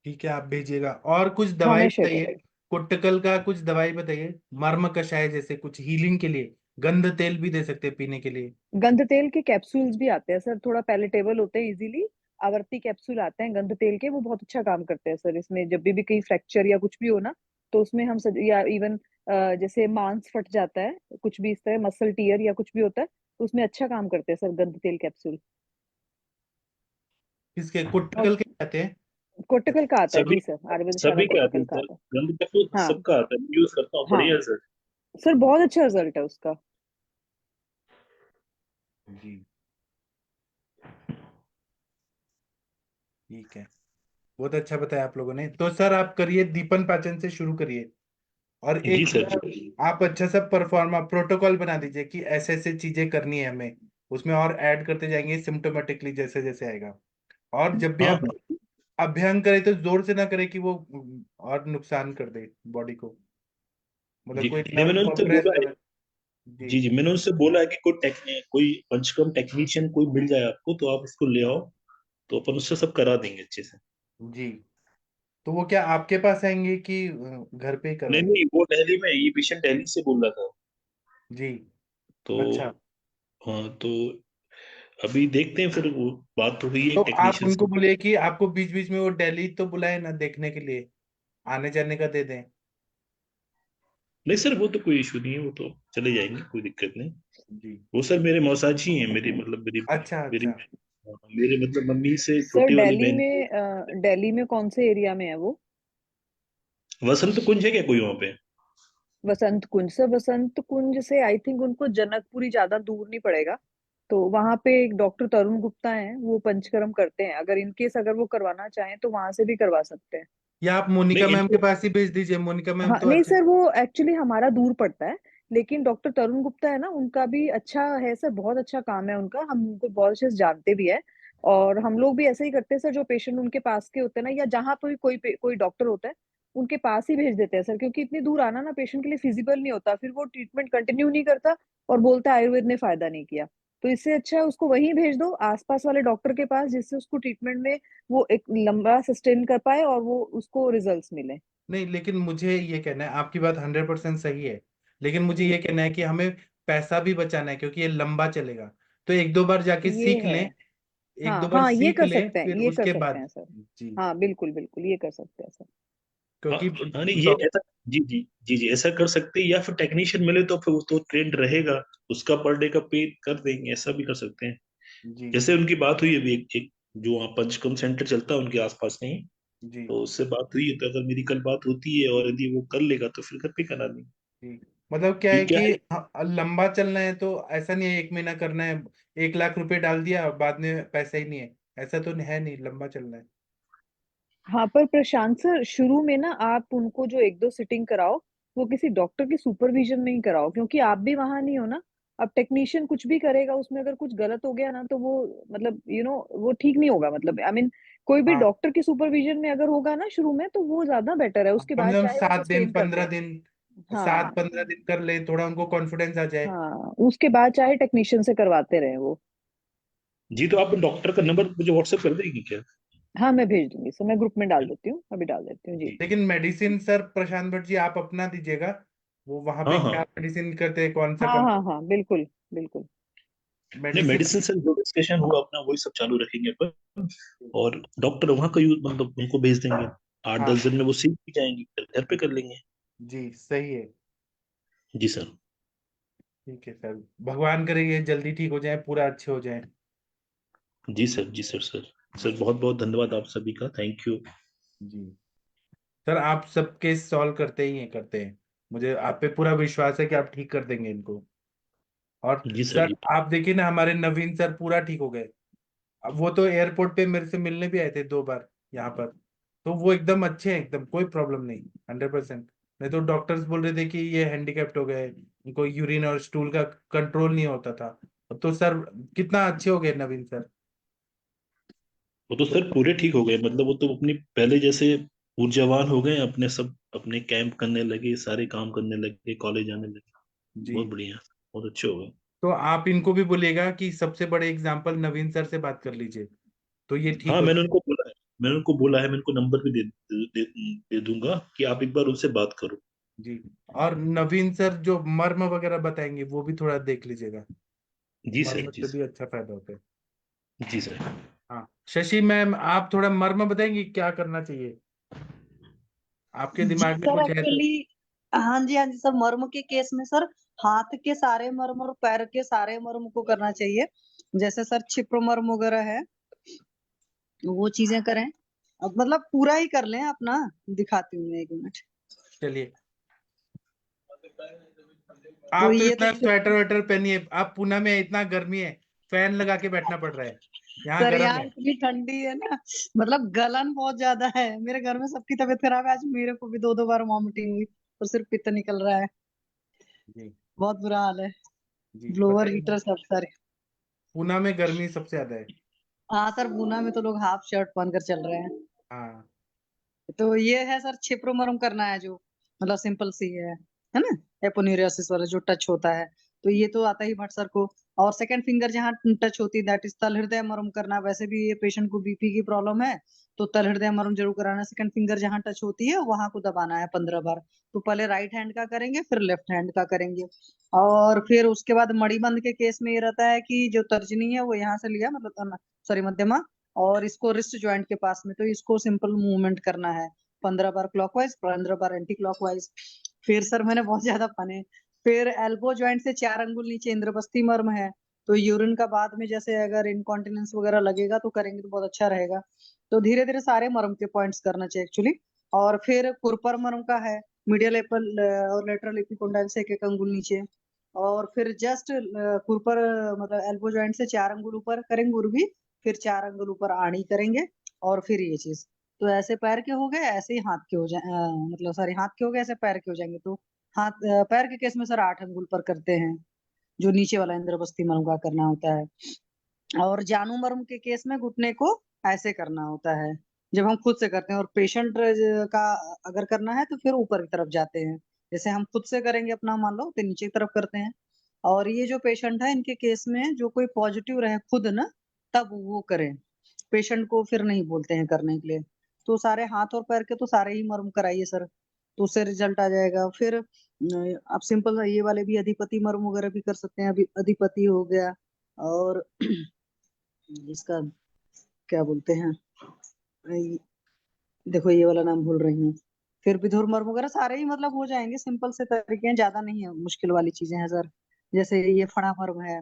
ठीक है, आप भेजिएगा। और कुछ हाँ, दवाई मैं शेयर बताइए, करूंगी। कुट्टकल का कुछ दवाई बताइए, मर्म कषाय जैसे कुछ हीलिंग के लिए। गंध तेल भी दे सकते हैं पीने के लिए। गंध तेल के कैप्सूल्स भी आते हैं सर, थोड़ा पैलेटेबल होते हैं इजीली। आवर्ती कैप्सूल आते हैं गंध तेल के, वो बहुत अच्छा काम करते हैं सर। इसमें जब भी कहीं फ्रैक्चर या कुछ भी हो ना, तो उसमें हम या इवन जैसे मांस फट जाता है, कुछ भी इस तरह मसल टीयर या कुछ भी होता है, तो उसमें अच्छा काम करते हैं सर गंध तेल कैप्सूल। किसके, और कुट्टकल के कहते हैं? कोट्टकल का आता है सभी जी सर, आयुर्वेदशाला सभी के आते कोट्टकल हैं का सर, आता है। गंद का तो हाँ सबका आता है, यूज करता हूँ, हाँ बढ़िया है सर। सर, बहुत अच्छा रिजल्ट है उसका। जी ठीक है, बहुत अच्छा बताया आप लोगों ने। तो सर आप करिए, दीपन पाचन से शुरू करिए। और जी एक सर, जी। आप अच्छा सा परफॉर्मा प्रोटोकॉल बना दीजिए कि ऐसे ऐसे चीजें करनी है हमें, उसमें और ऐड करते जाएंगे सिम्टोमेटिकली जैसे जैसे आएगा। और जब भी हाँ आप हाँ। अभियान करें तो जोर से ना करें कि वो और नुकसान कर दे बॉडी को, मतलब जी कोई नहीं, नर्व मैंने उनसे कंप्रेस बोला है। कर। जी जी जी, मैंने उनसे बोला है कि कोई पंचकर्म टेक्नीशियन कोई मिल जाए आपको तो आप उसको ले आओ, तो अपन उससे सब करा देंगे अच्छे से। जी। तो वो क्या आपके पास आएंगे कि घर पे ही नहीं करवाएंगे? नहीं, वो दिल्ली में, ये पेशेंट दिल्ली से बोल रहा था। जी। तो अच्छा, हाँ, तो अभी देखते हैं फिर, वो बात हो गई है तो आप टेक्नीशियन उनको से। बोलिए कि आपको बीच बीच में वो दिल्ली तो बुलाए ना देखने के लिए, आने जाने का दे दें। नहीं सर, वो तो कोई इशू नहीं है, वो तो चले जाएंगे, कोई दिक्कत नहीं। जी। वो सर मेरे मौसाजी हैं, मेरी मतलब मेरी अच्छा मेरी अच्छा। मेरे मतलब मम्मी से सर छोटी वाली दिल्ली बहन। में दिल्ली में कौन से एरिया में है वो? वसंत कुंज है क्या कोई वहां पे? वसंत कुंज से, वसंत कुंज से आई थिंक उनको जनकपुरी ज्यादा दूर नहीं पड़ेगा, तो वहां पे एक डॉक्टर तरुण गुप्ता हैं, वो पंचकर्म करते हैं, अगर इनकेस अगर वो करवाना चाहें तो वहां से भी करवा सकते हैं। या आप मोनिका नहीं मैम के इनको पास ही भेज दीजिए, मोनिका मैम हाँ तो नहीं अच्छे। सर, वो एक्चुअली हमारा दूर पड़ता है, लेकिन डॉक्टर तरुण गुप्ता है ना, उनका भी अच्छा है सर, बहुत अच्छा काम है उनका, हम उनको बहुत अच्छे से जानते भी है। और हम लोग भी ऐसे ही करते हैं सर, जो पेशेंट उनके पास के होते हैं ना, या जहाँ पर कोई डॉक्टर होता है उनके पास ही भेज देते हैं सर, क्योंकि इतनी दूर आना ना पेशेंट के लिए फिजिबल नहीं होता, फिर वो ट्रीटमेंट कंटिन्यू नहीं करता और बोलता है आयुर्वेद ने फायदा नहीं किया। तो इससे अच्छा है उसको वहीं भेज दो आसपास वाले डॉक्टर के पास, जिससे उसको ट्रीटमेंट में वो एक लंबा सस्टेन कर पाए और वो उसको रिजल्ट्स मिले। नहीं, लेकिन मुझे ये कहना है, आपकी बात 100% सही है, लेकिन मुझे ये जी कहना है कि हमें पैसा भी बचाना है, क्योंकि ये लंबा चलेगा। तो एक दो बार जाके ये सीख है। लें, एक दो हाँ बार हाँ, ये सीख कर लें, सकते हैं, फिर ये कर उसके सकते बाद। हैं सर। जी। हाँ बिल्कुल बिल्कुल, ये कर सकते हैं सर। हाँ क्योंकि हाँ, नहीं ये डॉ- ऐसा, जी जी जी जी ऐसा कर सकते हैं, या फिर टेक्नीशियन मिले तो फिर वो तो ट्रेंड रहेगा, उसका पर डे का पे कर देंगे, ऐसा भी कर सकते हैं। जी जैसे उनकी बात हुई अभी एक जो वहाँ पंचकर्म सेंटर चलता है उनके आसपास नहीं, जी तो उससे बात हुई है, तो अगर मेरी कल बात होती है और यदि वो कर लेगा तो फिर घर पे करा देंगे। जी। मतलब क्या ये है क्या कि है। लंबा चलना है तो ऐसा नहीं है 1 महीना करना है, 1 लाख रुपए डाल दिया बाद में पैसा ही नहीं है, ऐसा तो है नहीं, लंबा चलना है। हाँ पर प्रशांत सर, शुरू में ना आप उनको जो एक दो सिटिंग कराओ, वो किसी डॉक्टर के सुपरविजन में ही कराओ, क्योंकि आप भी वहां नहीं हो ना। अब टेक्नीशियन कुछ भी करेगा, उसमें अगर कुछ गलत हो गया ना, तो वो मतलब वो ठीक नहीं होगा, मतलब आई मीन कोई भी हाँ, डॉक्टर के सुपरविजन में अगर होगा ना शुरू में, तो वो ज्यादा बेटर है, उसके कम बाद से कम चाहे वो 7 दिन, सस्टेन कर ले। 15 दिन, हाँ 7-15 दिन कर ले, थोड़ा उनको कॉन्फिडेंस आ जाए। हाँ, उसके बाद चाहे टेक्नीशियन से करवाते रहे वो। जी तो आप डॉक्टर का नंबर मुझे व्हाट्सएप कर देगी क्या। हाँ मैं भेज दूंगी सर, मैं ग्रुप में डाल देती हूँ, अभी डाल देती हूँ जी। जी लेकिन मेडिसिन सर प्रशांत भट्ट जी आप अपना दीजिएगा, वो वहां पे हाँ हाँ। क्या मेडिसिन करते हैं, कौन सा हाँ हाँ कंपनी हाँ बिल्कुल बिल्कुल। नहीं मेडिसिन। मेडिसिन से जो डिस्कशन हुआ अपना वही सब चालू रखेंगे अपन, और डॉक्टर वहां का यूज मतलब उनको भेज देंगे, आठ हाँ दस दिन में वो सीख भी जाएंगे, फिर घर पे कर लेंगे। जी, सही है। जी सर। ठीक है सर, भगवान करे ये जल्दी ठीक हो जाए, पूरा अच्छे हो जाए। जी सर जी सर सर। सर बहुत बहुत धन्यवाद आप सभी का, थैंक यू। जी सर, आप सब केस सॉल्व करते ही हैं, करते हैं, मुझे आप पे पूरा विश्वास है कि आप ठीक कर देंगे इनको। और जी सर सर जी। आप देखिए ना, हमारे नवीन सर पूरा ठीक हो गए। अब वो तो एयरपोर्ट पे मेरे से मिलने भी आए थे 2 बार यहाँ पर, तो वो एकदम अच्छे हैं, एकदम कोई प्रॉब्लम नहीं, 100%। नहीं तो डॉक्टर्स बोल रहे थे कि ये हैंडीकैप्ट हो गए, इनको यूरिन और स्टूल का कंट्रोल नहीं होता था। तो सर कितना अच्छे हो गए नवीन सर। वो तो सर पूरे ठीक हो गए, मतलब वो तो अपनी पहले जैसे ऊर्जावान हो गए, अपने सब अपने कैंप करने लगे, सारे काम करने लगे, कॉलेज आने लगे। जी। बहुत बढ़िया, बहुत अच्छे हो गए। तो आप इनको भी बोलिएगा कि सबसे बड़े एग्जाम्पल नवीन सर से बात कर लीजिए, तो ये ठीक हाँ हो मैंने जाए। उनको बोला है, मैंने उनको बोला है, मैं उनको नंबर भी दे दूंगा कि आप एक बार उनसे बात करो। जी। और नवीन सर जो मर्म वगैरह बताएंगे वो भी थोड़ा देख लीजिएगा, जी सर मर्म जी से भी सर। अच्छा फायदा होता है। जी सर। हाँ, शशि मैम आप थोड़ा मर्म बताएंगी क्या करना चाहिए, आपके जी दिमाग में सर, कुछ है तो। एक्चुअली हाँ जी सर, मर्म के केस में सर हाथ के सारे मर्म और पैर के सारे मर्म को करना चाहिए। जैसे सर छिप्र मर्म वगैरह है, वो चीजें करें। अब मतलब पूरा ही कर लें अपना। दिखाती हूँ मैं 1 मिनट। चलिए, तो आप तो ये तो इतना स्वेटर वेटर पहनिए, आप पुणे में इतना गर्मी है, फैन लगा के बैठना पड़ रहा है, यहाँ सर गर्म यहाँ है। इतनी ठंडी है ना, मतलब गलन बहुत ज्यादा है, मेरे घर में सबकी तबीयत खराब है, आज मेरे को भी 2-2 बार वॉमिटिंग हुई और सिर्फ पित्त निकल रहा है। जी। बहुत बुरा हाल है। जी ब्लोअर बताइए, हीटर सब सारे। पुणे में गर्मी सबसे ज्यादा है। हाँ सर, पूना में तो लोग हाफ शर्ट पहनकर चल रहे हैं। हाँ तो ये है सर, छिप्रोमरम करना है जो मतलब सिंपल सी है ना, एपोनेरियोसिस वाला जो टच होता है। तो ये तो आता ही भट्ट सर को। और सेकंड फिंगर जहाँ टच होती है, दैट इज तल हृदय मरम करना। वैसे भी ये पेशेंट को बीपी की प्रॉब्लम है, तो तल हृदय मरम जरूर कराना। सेकंड फिंगर जहाँ टच होती है वहां को दबाना है 15 बार। तो पहले राइट हैंड का करेंगे, फिर लेफ्ट हैंड का करेंगे। और फिर उसके बाद मणिबंध के केस में ये रहता है कि जो तर्जनी है वो यहाँ से लिया, मतलब सॉरी मध्यमा, और इसको रिस्ट ज्वाइंट के पास में, तो इसको सिंपल मूवमेंट करना है 15 बार क्लॉकवाइज, 15 बार एंटी क्लॉकवाइज। फिर सर मैंने बहुत ज्यादा पने। फिर एल्बो ज्वाइंट से 4 अंगुल नीचे इंद्रबस्ती मर्म है। तो यूरिन का बाद में जैसे अगर इनकॉन्टिनेंस वगैरह लगेगा तो करेंगे तो बहुत अच्छा रहेगा। तो धीरे धीरे सारे मर्म के पॉइंट्स करना चाहिए एक्चुअली। और फिर कुरपर मर्म का है, मीडियल एपल और लेटरल एपिकोंडाइल से 1 अंगुल नीचे, और फिर जस्ट खुरपर मतलब एल्बो जॉइंट से 4 अंगुल ऊपर करेंगे उर्वी, फिर 4 अंगुल ऊपर आड़ी करेंगे, और फिर ये चीज। तो ऐसे पैर के हो गए, ऐसे ही हाथ के हो जाए, मतलब सॉरी हाथ के हो गए, ऐसे पैर के हो जाएंगे। तो हाथ पैर के केस में सर 8 अंगुल पर करते हैं, जो नीचे वाला इंद्रबस्ती मर्म का करना होता है। और जानू मर्म के केस में घुटने को ऐसे करना होता है जब हम खुद से करते हैं, और पेशेंट का अगर करना है तो फिर ऊपर की तरफ जाते हैं। जैसे हम खुद से करेंगे अपना, मान लो, तो नीचे की तरफ करते हैं। और ये जो पेशेंट है, इनके केस में जो कोई पॉजिटिव रहे खुद ना, तब वो करें, पेशेंट को फिर नहीं बोलते हैं करने के लिए। तो सारे हाथ और पैर के तो सारे ही मर्म कराइए सर, तो उससे रिजल्ट आ जाएगा। फिर आप सिंपल ये वाले भी अधिपति मर्म वगैरह भी कर सकते हैं। अभी अधिपति हो गया, और इसका क्या बोलते हैं, देखो ये वाला नाम भूल रही हूँ। फिर विधुर मर्म वगैरह सारे ही मतलब हो जाएंगे, सिंपल से तरीके हैं, ज्यादा नहीं है, मुश्किल वाली चीजें हैं सर। जैसे ये फड़ा मर्म है।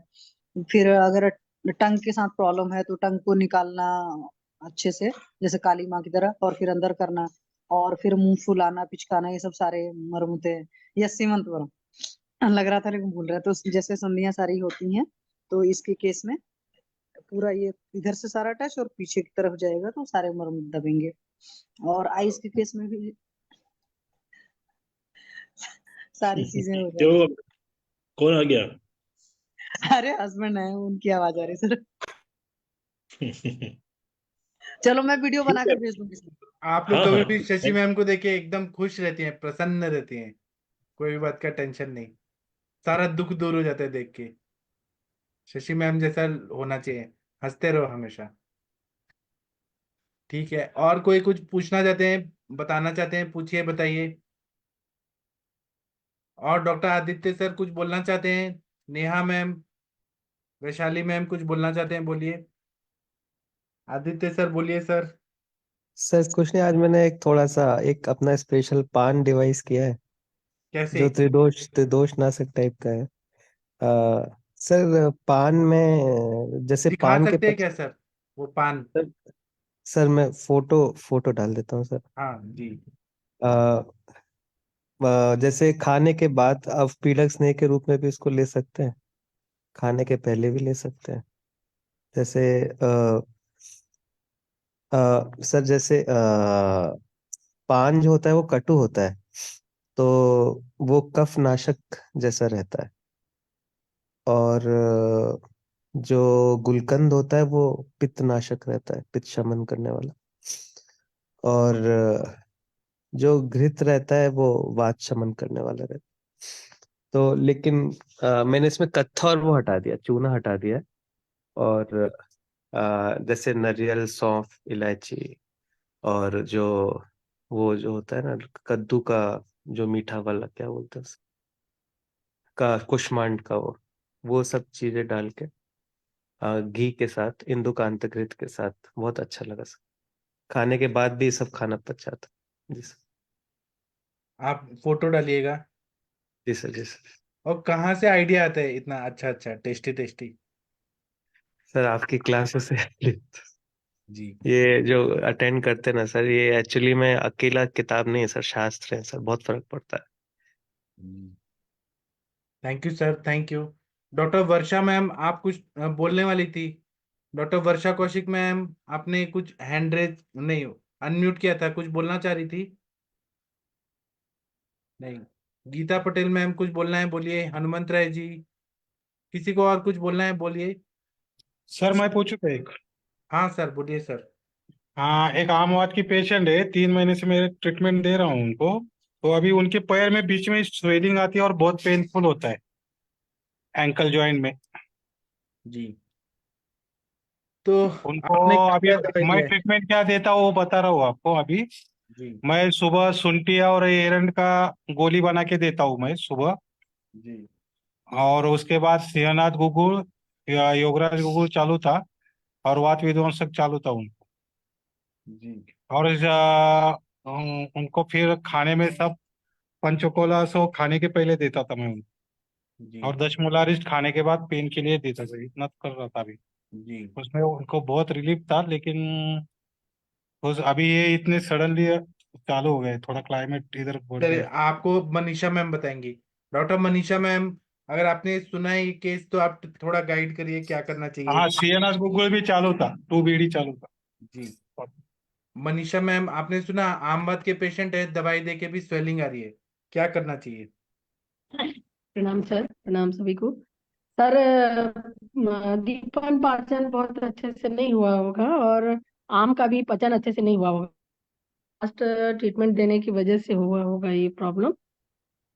फिर अगर टंग के साथ प्रॉब्लम है तो टंग को निकालना अच्छे से, जैसे काली माँ की तरह, और फिर अंदर करना, और फिर मुंह फुलाना पिचकाना, ये सब सारे मर्म होते हैं। या सीमंत मर्म लग रहा था लेकिन भूल रहा, तो जैसे संधियां सारी होती हैं, तो इसके केस में पूरा ये इधर से सारा टच और पीछे की तरफ जाएगा तो सारे मर्म दबेंगे। और आइस के केस में भी सारी चीजें हो जो जाएंगी। कौन आ गया? अरे हस्बैंड है, उनकी आवाज आ रही है सर। चलो मैं वीडियो ठीक है। बनाकर भेज दूंगी सर। आप लोग हाँ कभी हाँ। भी शशि मैम को देखे एकदम खुश रहती हैं, प्रसन्न रहती हैं, कोई भी बात का टेंशन नहीं, सारा दुख दूर हो जाता है देख के। शशि मैम जैसा होना चाहिए, हंसते रहो हमेशा। ठीक है, और कोई कुछ पूछना चाहते हैं, बताना चाहते हैं, पूछिए, बताइए। और डॉक्टर आदित्य सर कुछ बोलना चाहते हैं? नेहा मैम, वैशाली मैम कुछ बोलना चाहते हैं, बोलिए। आदित्य सर बोलिए सर। सर कुछ नहीं, आज मैंने एक थोड़ा सा एक अपना स्पेशल पान डिवाइस किया है कैसे? जो त्रिदोष त्रिदोष नाशक टाइप का है। सर पान में जैसे दिखा पान के सकते हैं क्या सर वो पान? सर, सर मैं फोटो फोटो डाल देता हूँ सर। हाँ जी। आ, जैसे खाने के बाद आप पीलक स्नेह के रूप में भी इसको ले सकते हैं, खाने के पहले भी ले सकते हैं। जैसे सर जैसे पान जो होता है वो कटु होता है, तो वो कफ नाशक जैसा रहता है। और जो गुलकंद होता है वो पित्त नाशक रहता है, पित्त शमन करने वाला। और जो घृत रहता है वो वात शमन करने वाला रहता है। तो लेकिन मैंने इसमें कत्था और वो हटा दिया, चूना हटा दिया है। और जैसे नारियल, सौंफ, इलायची, और जो वो जो होता है ना कद्दू का, जो मीठा वाला क्या बोलते हैं का, कुष्मांड का, वो सब चीजें डाल के घी के साथ, इंदुकांत घृत के साथ, बहुत अच्छा लगा सर। खाने के बाद भी ये सब खाना पच जाता। जी सर। आप फोटो डालिएगा। जी सर। जी सर। और कहाँ से आइडिया आता है इतना अच्छा अच्छा टेस्टी टेस्टी? सर आपकी क्लासेस से जी। ये जो अटेंड करते हैं ना सर, ये एक्चुअली में अकेला किताब नहीं है सर, शास्त्र है सर, बहुत फर्क पड़ता है। Thank you sir, thank you. Doctor Varsha ma'am, आप कुछ बोलने वाली थी। डॉक्टर वर्षा कौशिक मैम, आपने कुछ हैंड रेज नहीं, अनम्यूट किया था, कुछ बोलना चाह रही थी? नहीं। गीता पटेल मैम कुछ बोलना है, बोलिए। हनुमंत राय जी, किसी को और कुछ बोलना है, बोलिए। सर मैं पूछूं क्या एक? हाँ सर, बोलिए सर। हाँ, एक आम आदमी की पेशेंट है, 3 महीने से मैं ट्रीटमेंट दे रहा हूँ उनको। तो अभी उनके पैर में बीच में स्वेलिंग आती है और बहुत पेनफुल होता है एंकल जॉइंट में। जी। तो उनको आपने अभी क्या दवाई मैं दिया है? ट्रीटमेंट क्या देता हूँ वो बता रहा हूँ आपको अभी। जी। मैं सुबह शुंठी और एरंड का गोली बना के देता हूँ मैं सुबह। जी। और उसके बाद सिंहनाथ गुगुल या योगराज गुगुल चालू था, और वात विध्वंसक चालू था उनको। जी। और उनको फिर खाने में सब पंचकोला सो खाने के पहले देता था मैं उनको। जी। और 10 मोलारिस्ट खाने के बाद पेन के लिए देता था, इतना तो कर रहा था अभी। जी। उसमें उनको बहुत रिलीफ था, लेकिन उस अभी ये इतने सडनली चालू हो गए, थोड़ा क्लाइमेट इधर बढ़ चलिए गया। आपको मनीषा मैम बताएंगी। डॉक्टर मनीषा मैम, अगर आपने सुना है ये केस तो आप थोड़ा गाइड करिए क्या करना चाहिए। हाँ, सीएनएस गूगल भी चालू था, 2BD चालू था। जी मनीषा मैम, आपने सुना आम बात के पेशेंट है, दवाई दे के भी स्वेलिंग आ रही है, क्या करना चाहिए। प्रणाम सर, प्रणाम सभी को। सर दीपन पाचन बहुत अच्छे से नहीं हुआ होगा और आम का भी पचन अच्छे से नहीं हुआ होगा। फास्ट ट्रीटमेंट देने की वजह से हुआ होगा ये प्रॉब्लम।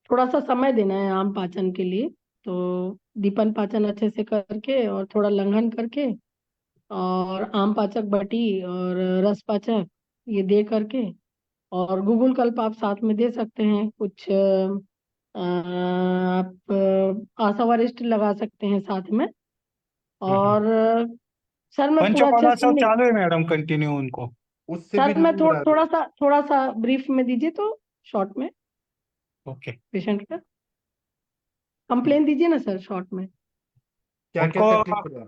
थोड़ा सा समय देना है आम पाचन के लिए। तो दीपन पाचन अच्छे से करके और थोड़ा लंघन करके और आम पाचक बटी और रस पाचक ये दे करके और गूगल कल्प आप साथ में दे सकते हैं। कुछ आप आशा वरिष्ठ लगा सकते हैं साथ में। और सर मैं पूरा अच्छे पंचकौला से सब नहीं, चालू है मैडम, कंटिन्यू उनको। उससे भी सर मैं लोड आ रही है। थोड़ा सा ब्रीफ में दीजिए तो शॉर्ट में ओके। पेशेंट का कंप्लेन दीजिए ना सर शॉर्ट में। क्या क्या उनको तकलीफ हो रहा है।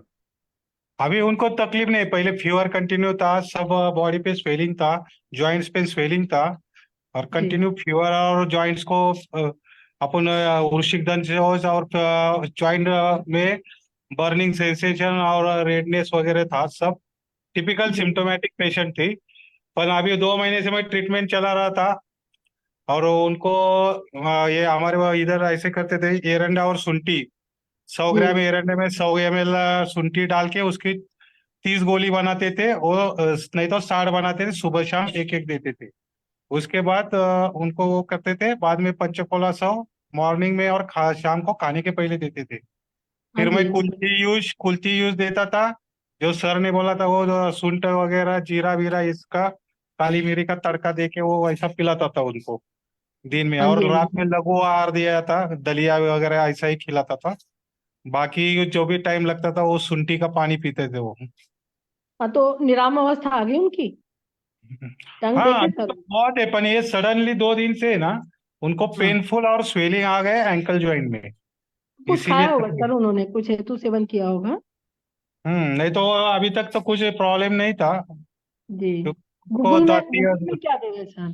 अभी उनको तकलीफ नहीं, पहले फीवर कंटिन्यू था, सब बॉडी पे स्वेलिंग था, जॉइंट्स पे स्वेलिंग था, और जी कंटिन्यू फीवर और जॉइंट्स को अपन वृश्चिक दंश और जॉइंट में बर्निंग सेंसेशन और रेडनेस वगैरह था, सब टिपिकल जी सिम्टोमेटिक पेशेंट थी। पर अभी 2 महीने से मैं ट्रीटमेंट चला रहा था, और उनको ये हमारे वहाँ इधर ऐसे करते थे, एरंडा और शुंठी, 100 ग्राम जी एरंडे में 100 ml शुंठी डाल के उसकी 30 गोली बनाते थे, और नहीं तो 60 बनाते थे, सुबह शाम एक एक देते थे। उसके बाद उनको वो करते थे, बाद में पंचकोला 100 मॉर्निंग में और शाम को खाने के पहले देते थे। हाँ फिर जी मैं हाँ जी कुल्थी यूज देता था, जो सर ने बोला था, वो जो सूंठ वगैरह जीरा वीरा इसका काली मिरी का तड़का दे के वो वैसा पिलाता था उनको दिन में, हाँ और जी हाँ रात जी। में लघु आहार दिया था, दलिया वगैरह ऐसा ही खिलाता था। बाकी जो भी टाइम लगता था वो शुंठी का पानी पीते थे वो। हाँ तो निराम अवस्था आ गई उनकी, टंग हाँ, देखे अभी सर। तो बहुत है, पर ये सडनली 2 दिन से ना उनको हाँ पेनफुल और स्वेलिंग आ गए एंकल जॉइंट में, कुछ इसीलिए खाया होगा सर तकलीफ। उन्होंने, कुछ हेतु सेवन किया होगा। नहीं तो अभी तक तो कुछ प्रॉब्लम नहीं था, जी क्योंकि उनको गूगल में क्या देंगे सर,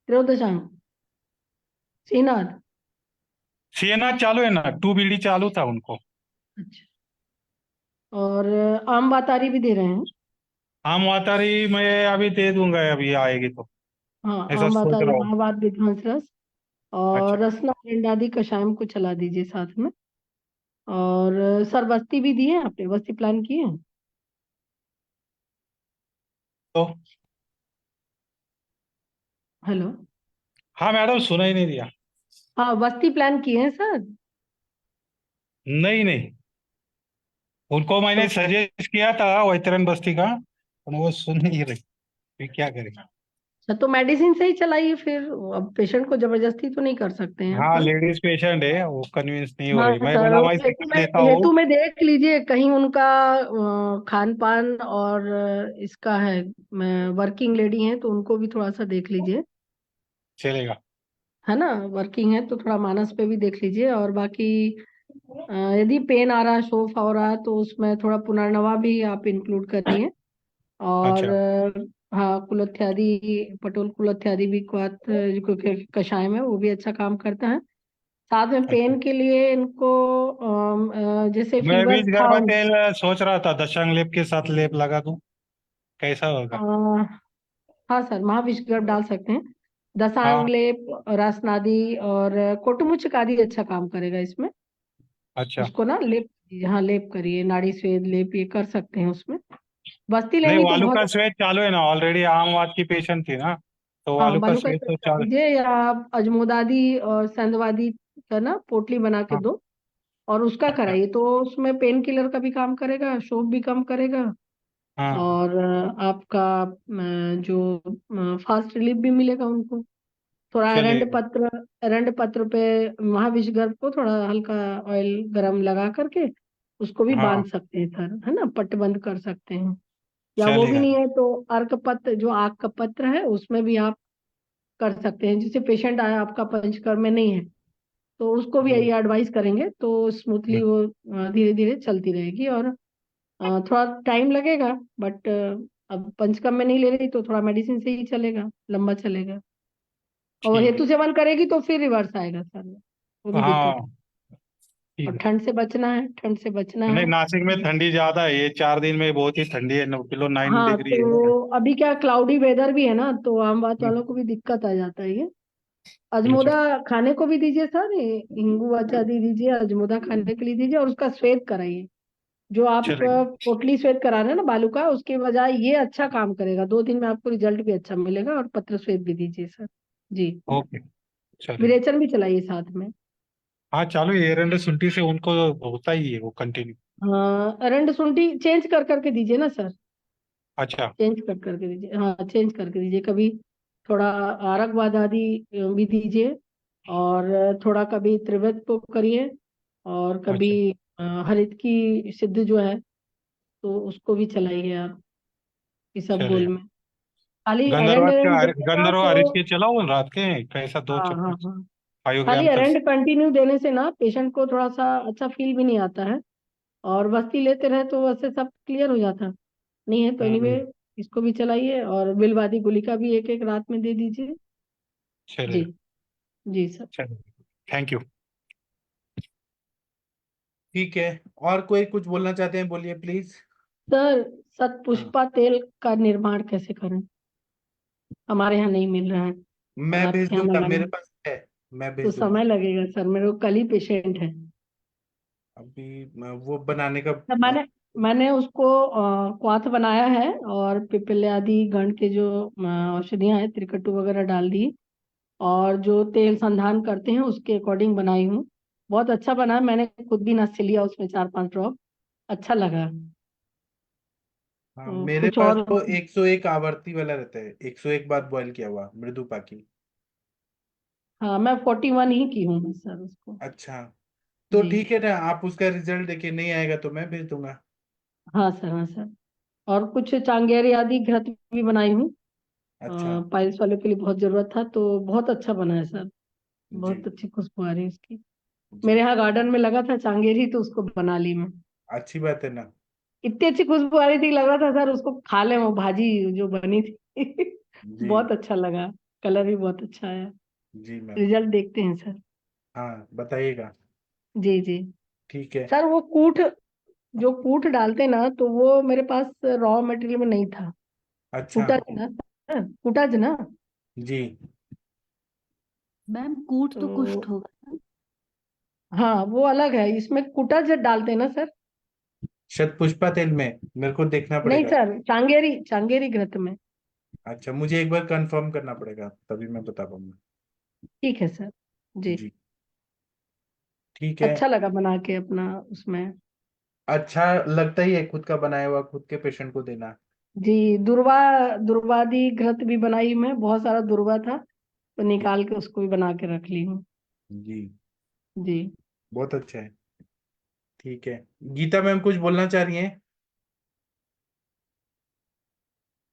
त्रोदशांग श्रीनाथ। सीएनआर चालू है ना, 2BD चालू था उनको। अच्छा और आम बातारी भी दे रहे हैं। आम वातारी मैं अभी दे दूंगा, अभी आएगी तो, हाँ ऐसा आम सोच बातारी रहा हूँ। महावात विध्वंस रस अच्छा। और रसना आदि कषायम को चला दीजिए साथ में। और सर बस्ती भी दी है आपने, बस्ती प्लान की है। तो हेलो। हाँ मैडम, सुना ही नहीं दिया। हाँ बस्ती प्लान की है सर। नहीं नहीं, उनको मैंने तो सजेस्ट किया था वैतरन बस्ती का, पर वो सुन नहीं रही, फिर क्या करें। अच्छा तो मेडिसिन से ही चलाइए फिर। अब पेशेंट को जबरदस्ती तो नहीं कर सकते हैं हाँ, अपन। लेडीज पेशेंट है, वो कन्विंस नहीं हो हाँ रही, मैं सर बोला वो मैं हेतु सिखा में, देता हूँ। हेतु में देख लीजिए कहीं उनका खान पान और इसका है, वर्किंग लेडी हैं तो उनको भी थोड़ा सा देख लीजिए, चलेगा। है ना। वर्किंग है तो थोड़ा मानस पे भी देख लीजिए। और बाकी यदि पेन आ रहा है, शोफ हो रहा है तो उसमें थोड़ा पुनर्नवा भी आप इंक्लूड करिए। और अच्छा। हाँ कुलत्यादि, पटोल कुलत्यादि भी जो कषाय में वो भी अच्छा काम करता है। साथ में अच्छा, पेन के लिए इनको जैसे मैं फीवर बीज था गर्मा तेल सोच रहा था दशंग लेप के साथ लेप लगा दूं, कैसा होगा। हाँ सर महाविष्गर्भ डाल सकते हैं। हाँ। दशांग लेप, रासनादी और कोटमुच्च आदि अच्छा काम करेगा इसमें। अच्छा। उसको ना लेप, हाँ लेप करिए, नाड़ी स्वेद लेप ये कर सकते हैं उसमें। बस्ती नहीं, लेंगी तो वालू बहुत। का स्वेद चालू है ना, ऑलरेडी आमवाद की पेशेंट थी ना, तो हाँ वालू का बालू का स्वेद स्वेद तो कर चालू। दीजिए, या आप अजमोदादी और संदवादी का ना पोटली बना के हाँ। दो और उसका अच्छा। कराइए, तो उसमें पेन किलर का भी काम करेगा, शोफ भी कम करेगा। हाँ। और आपका जो फास्ट रिलीफ भी मिलेगा उनको। थोड़ा चलिए। एरंड पत्र पे महाविषगर्भ को थोड़ा हल्का ऑयल गरम लगा करके उसको भी हाँ। बांध सकते हैं सर, है ना, पट्ट बंद कर सकते हैं। या वो भी चलेगा। नहीं है तो अर्क पत्र, जो आग का पत्र है उसमें भी आप कर सकते हैं। जैसे पेशेंट आया आपका पंचकर्म में नहीं है तो उसको भी हम्म, यही एडवाइस करेंगे तो स्मूथली हम्म, वो धीरे धीरे चलती रहेगी। और थोड़ा टाइम लगेगा बट अब पंचकर्म में नहीं ले रही तो थोड़ा मेडिसिन से ही चलेगा, लंबा चलेगा। और ठीक हेतु सेवन करेगी तो फिर रिवर्स आएगा सर, वो है। भी दिक्कत है। हाँ ठीक और है। ठंड से बचना है, ठंड से बचना नहीं, है। नासिक में ठंडी ज्यादा है, ये 4 दिन में बहुत ही ठंडी है, 9 हाँ, डिग्री है। तो अभी क्या क्लाउडी वेदर भी है ना, तो आम बात हम्म, वालों को भी दिक्कत आ जाता है ये। अच्छा अजमोदा खाने को भी दीजिए सर, ये हिंगू आचादी दीजिए, अजमोदा खाने के लिए दीजिए, और उसका श्वेद कराइए। जो आप चलेगा। पोटली श्वेद करा रहे हैं ना बालू का, उसके बजाय ये अच्छा काम करेगा, 2 दिन में आपको रिजल्ट भी अच्छा मिलेगा। और पत्र श्वेद भी दीजिए सर। जी। ओके चलेगा। विरेचन भी चलाइए साथ में। हाँ चालू है, एरंड शुंठी से उनको होता ही है वो कंटिन्यू। हाँ, अरंड शुंठी चेंज कर करके दीजिए ना सर, अच्छा चेंज कर करके दीजिए। हाँ, चेंज करके दीजिए। कभी थोड़ा आरक आदि भी दीजिए, और थोड़ा कभी त्रिवृत को करिए, और कभी अच्छा। हरित की सिद्ध जो है तो उसको भी चलाइए आप इसबगोल चलेगा। में। खाली एरंड गंधर्वात एरंड के दीजिएगा गंधर्व तो। हरीश के चलाओ रात के कैसा, दो हाँ हाँ चम्मच हाँ। 5 ग्राम खाली तक। एरंड कंटिन्यू देने से ना पेशेंट को थोड़ा सा अच्छा फील भी नहीं आता है, और बस्ती लेते रहे तो वैसे सब क्लियर हो जाता। नहीं है तो एनीवे, हम्म, इसको भी चलाइए, और बिलवादी गुलिका भी एक एक रात में दे दीजिए। जी। चलेगा। जी सर। चलेगा, थैंक यू। ठीक है। और कोई कुछ बोलना चाहते हैं, बोलिए प्लीज। सर, हाँ, सतपुष्पा तेल का निर्माण कैसे करें? हमारे यहाँ नहीं मिल रहा है, और मैं भेज आपके यहाँ दूंगा, मंगाना मेरे है पास है, मैं तो भेज दूंगा। समय लगेगा सर, मेरे को कल ही पेशेंट है। अभी वो बनाने का तो मैंने मैंने उसको क्वाथ बनाया है, और पिपले आदि गण के जो औषधियां हैं, त्रिकटु वगैरह डाल दी, और जो तेल संधान करते हैं उसके अकॉर्डिंग बनाई हूँ। बहुत अच्छा बना है, मैंने खुद भी नस लिया उसमें 4-5 ड्रॉप, अच्छा लगा। हाँ, तो मेरे कुछ पास और। तो 101 आवर्ती वाला रहता है, 101 बार बॉईल किया हुआ मृदु पाकी। हाँ, मैं 41 ही की हूँ मैं सर उसको। अच्छा, तो जी। ठीक है ना, आप उसका रिजल्ट देखिए, नहीं आएगा तो मैं भेज दूंगा। हाँ सर, हाँ सर। और कुछ चांगेरी आदि घृत भी बनाई हूँ, अच्छा। पाइल्स वालों के लिए बहुत जरूरत था, तो बहुत अच्छा बना है सर। जी बहुत अच्छी खुशबू आ रही है उसकी। मेरे जी, यहाँ गार्डन में लगा था चांगेरी, तो उसको बना ली मैं। अच्छी बात है ना। इतनी अच्छी खुशबू आ रही थी, लग रहा था सर उसको खा ले, वो भाजी जो बनी थी। जी बहुत अच्छा लगा। कलर भी बहुत अच्छा आया। जी मैम। रिजल्ट देखते हैं सर। हाँ बताइएगा। जी जी। ठीक है। सर, वो कूट, जो कूट डालते ना, तो वो मेरे पास रॉ मटेरियल में नहीं था। अच्छा। कूटा ना सर, कूटा ना। जी। मैम कूट तो कुष्ठ तो होगा। हाँ, वो अलग है, इसमें कूटा डालते हैं ना सर? शतपुष्पा तेल में मेरे को देखना नहीं पड़ेगा। सर, चांगेरी चांगेरी घृत में। अच्छा, मुझे एक बार कंफर्म करना पड़ेगा, तभी मैं बता पाऊंगा। ठीक है सर। जी। जी। ठीक है। अच्छा लगा बना के अपना उसमें। अच्छा लगता ही है खुद का बनाया हुआ खुद के पेशेंट को देना। जी। दुर्वा दुर्वादी घृत भी बनाई मैं, बहुत सारा दुर्वा था, तो निकाल के उसको भी बना के रख ली हूँ। जी, जी। बहुत अच्छा है। ठीक है। गीता मैम कुछ बोलना चाह रही हैं?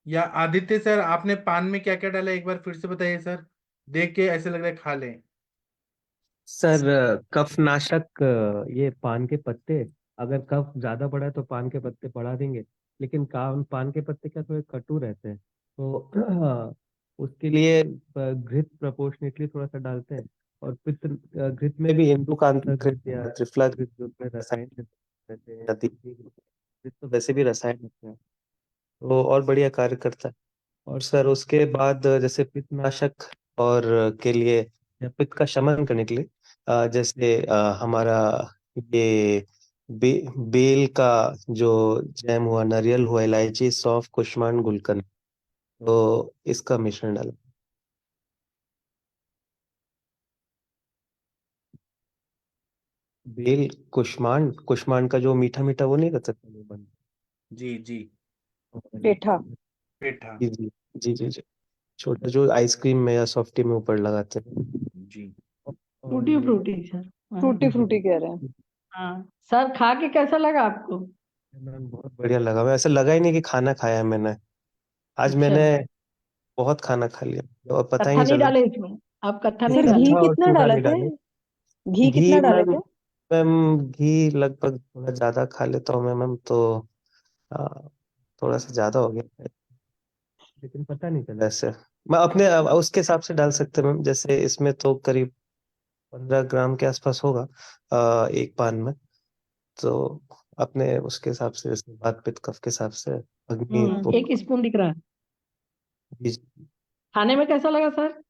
या आदित्य सर, आपने पान में क्या क्या डाला, एक बार फिर से बताइए सर, देख के ऐसे लग रहा है खा लें। सर कफनाशक, ये पान के पत्ते, अगर कफ ज्यादा बढ़ा है तो पान के पत्ते बढ़ा देंगे, लेकिन काम पान के पत्ते क्या थोड़े कटु रहते हैं, तो उसके लिए घृत प्रपोर्शनेटली थोड़ा सा डालते हैं। और पित्त घृत में भी इंदुकांता घृत या त्रिफला घृत, जो उसमें रसायन रहते हैं, या दीपी घृत तो वैसे भी रसायन होते हैं, वो और बढ़िया कार्य करता है। और सर उसके बाद जैसे पित्तनाशक और के लिए, या पित्त का शमन करने के लिए, जैसे हमारा ये बेल का जो जैम हुआ, नारियल हुआ, इलायची, सौंफ, कुष्मांड, गुलकंद, तो इसका मिश्रण डाला। बेल, कुष्मांड, कुष्मांड का जो मीठा मीठा वो नहीं रहता बन, जी जी। पेठा। पेठा। जी जी जी जी जी, छोटा जो आइसक्रीम में या सॉफ्टी में ऊपर लगाते हैं। जी। और टूटी फ्रूटी सर। हाँ। टूटी फ्रूटी कह रहे हैं। हाँ सर, खा के कैसा लगा आपको? मैम बहुत बढ़िया लगा, मैं ऐसा लगा ही नहीं कि खाना खाया है मैंने। आज अच्छा। मैंने बहुत खाना खा लिया और पता ही कत्था नहीं नहीं चला। डाले इसमें? आप कत्था नहीं, नहीं सर घी डाले? कत्था और कितना चूड़ा डाले नहीं थे? डाले। घी घी कितना डाले मैम, थे? घी लगभग थोड़ा ज्यादा खा लेता हूँ मैं मैम, तो आ, थोड़ा सा ज्यादा हो गया। लेकिन पता नहीं चला ऐसे। मैं अपने उसके हिसाब से डाल सकते हैं मैम, जैसे इसमें तो करीब 15 ग्राम के आसपास होगा एक पान में। तो अपने उसके हिसाब से, जैसे वात पित्त कफ के हिसाब से अग्नि वो 1 स्पून दिख रहा है। बीज। खाने में कैसा लगा सर?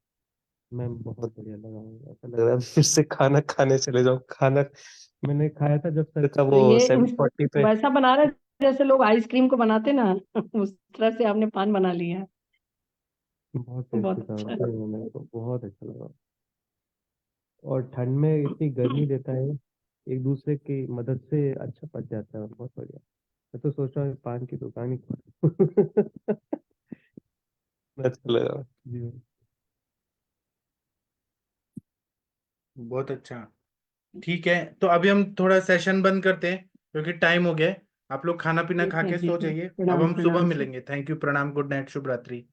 मैम बहुत बढ़िया लगा मुझे, ऐसा लग रहा है फिर से खाना खाने चले जाऊँ। खाना मैंने खाया था जब सर का तो वो ये 740 पे। वैसा बना रहे जैसे लोग आइसक्रीम को बनाते ना उस तरह से आपने पान बना लिया है। बहुत बहुत टेस्टी था अच्छा। सही में, मेरे को बहुत अच्छा लगा। और ठंड में इतनी गर्मी देता है, एक दूसरे की मदद से अच्छा पच जाता है, और बहुत बढ़िया। मैं तो सोच रहा हूँ पान की दुकान ही खोलूं। अच्छा लगा जी। बहुत अच्छा। ठीक है, तो अभी हम थोड़ा सेशन बंद करते हैं क्योंकि टाइम हो गया है। आप लोग खाना पीना खा के सो ठीक है। जाइए। अब प्रणाम हम सुबह प्रणाम सर। मिलेंगे। थैंक यू, प्रणाम, गुड नाइट, शुभ रात्रि।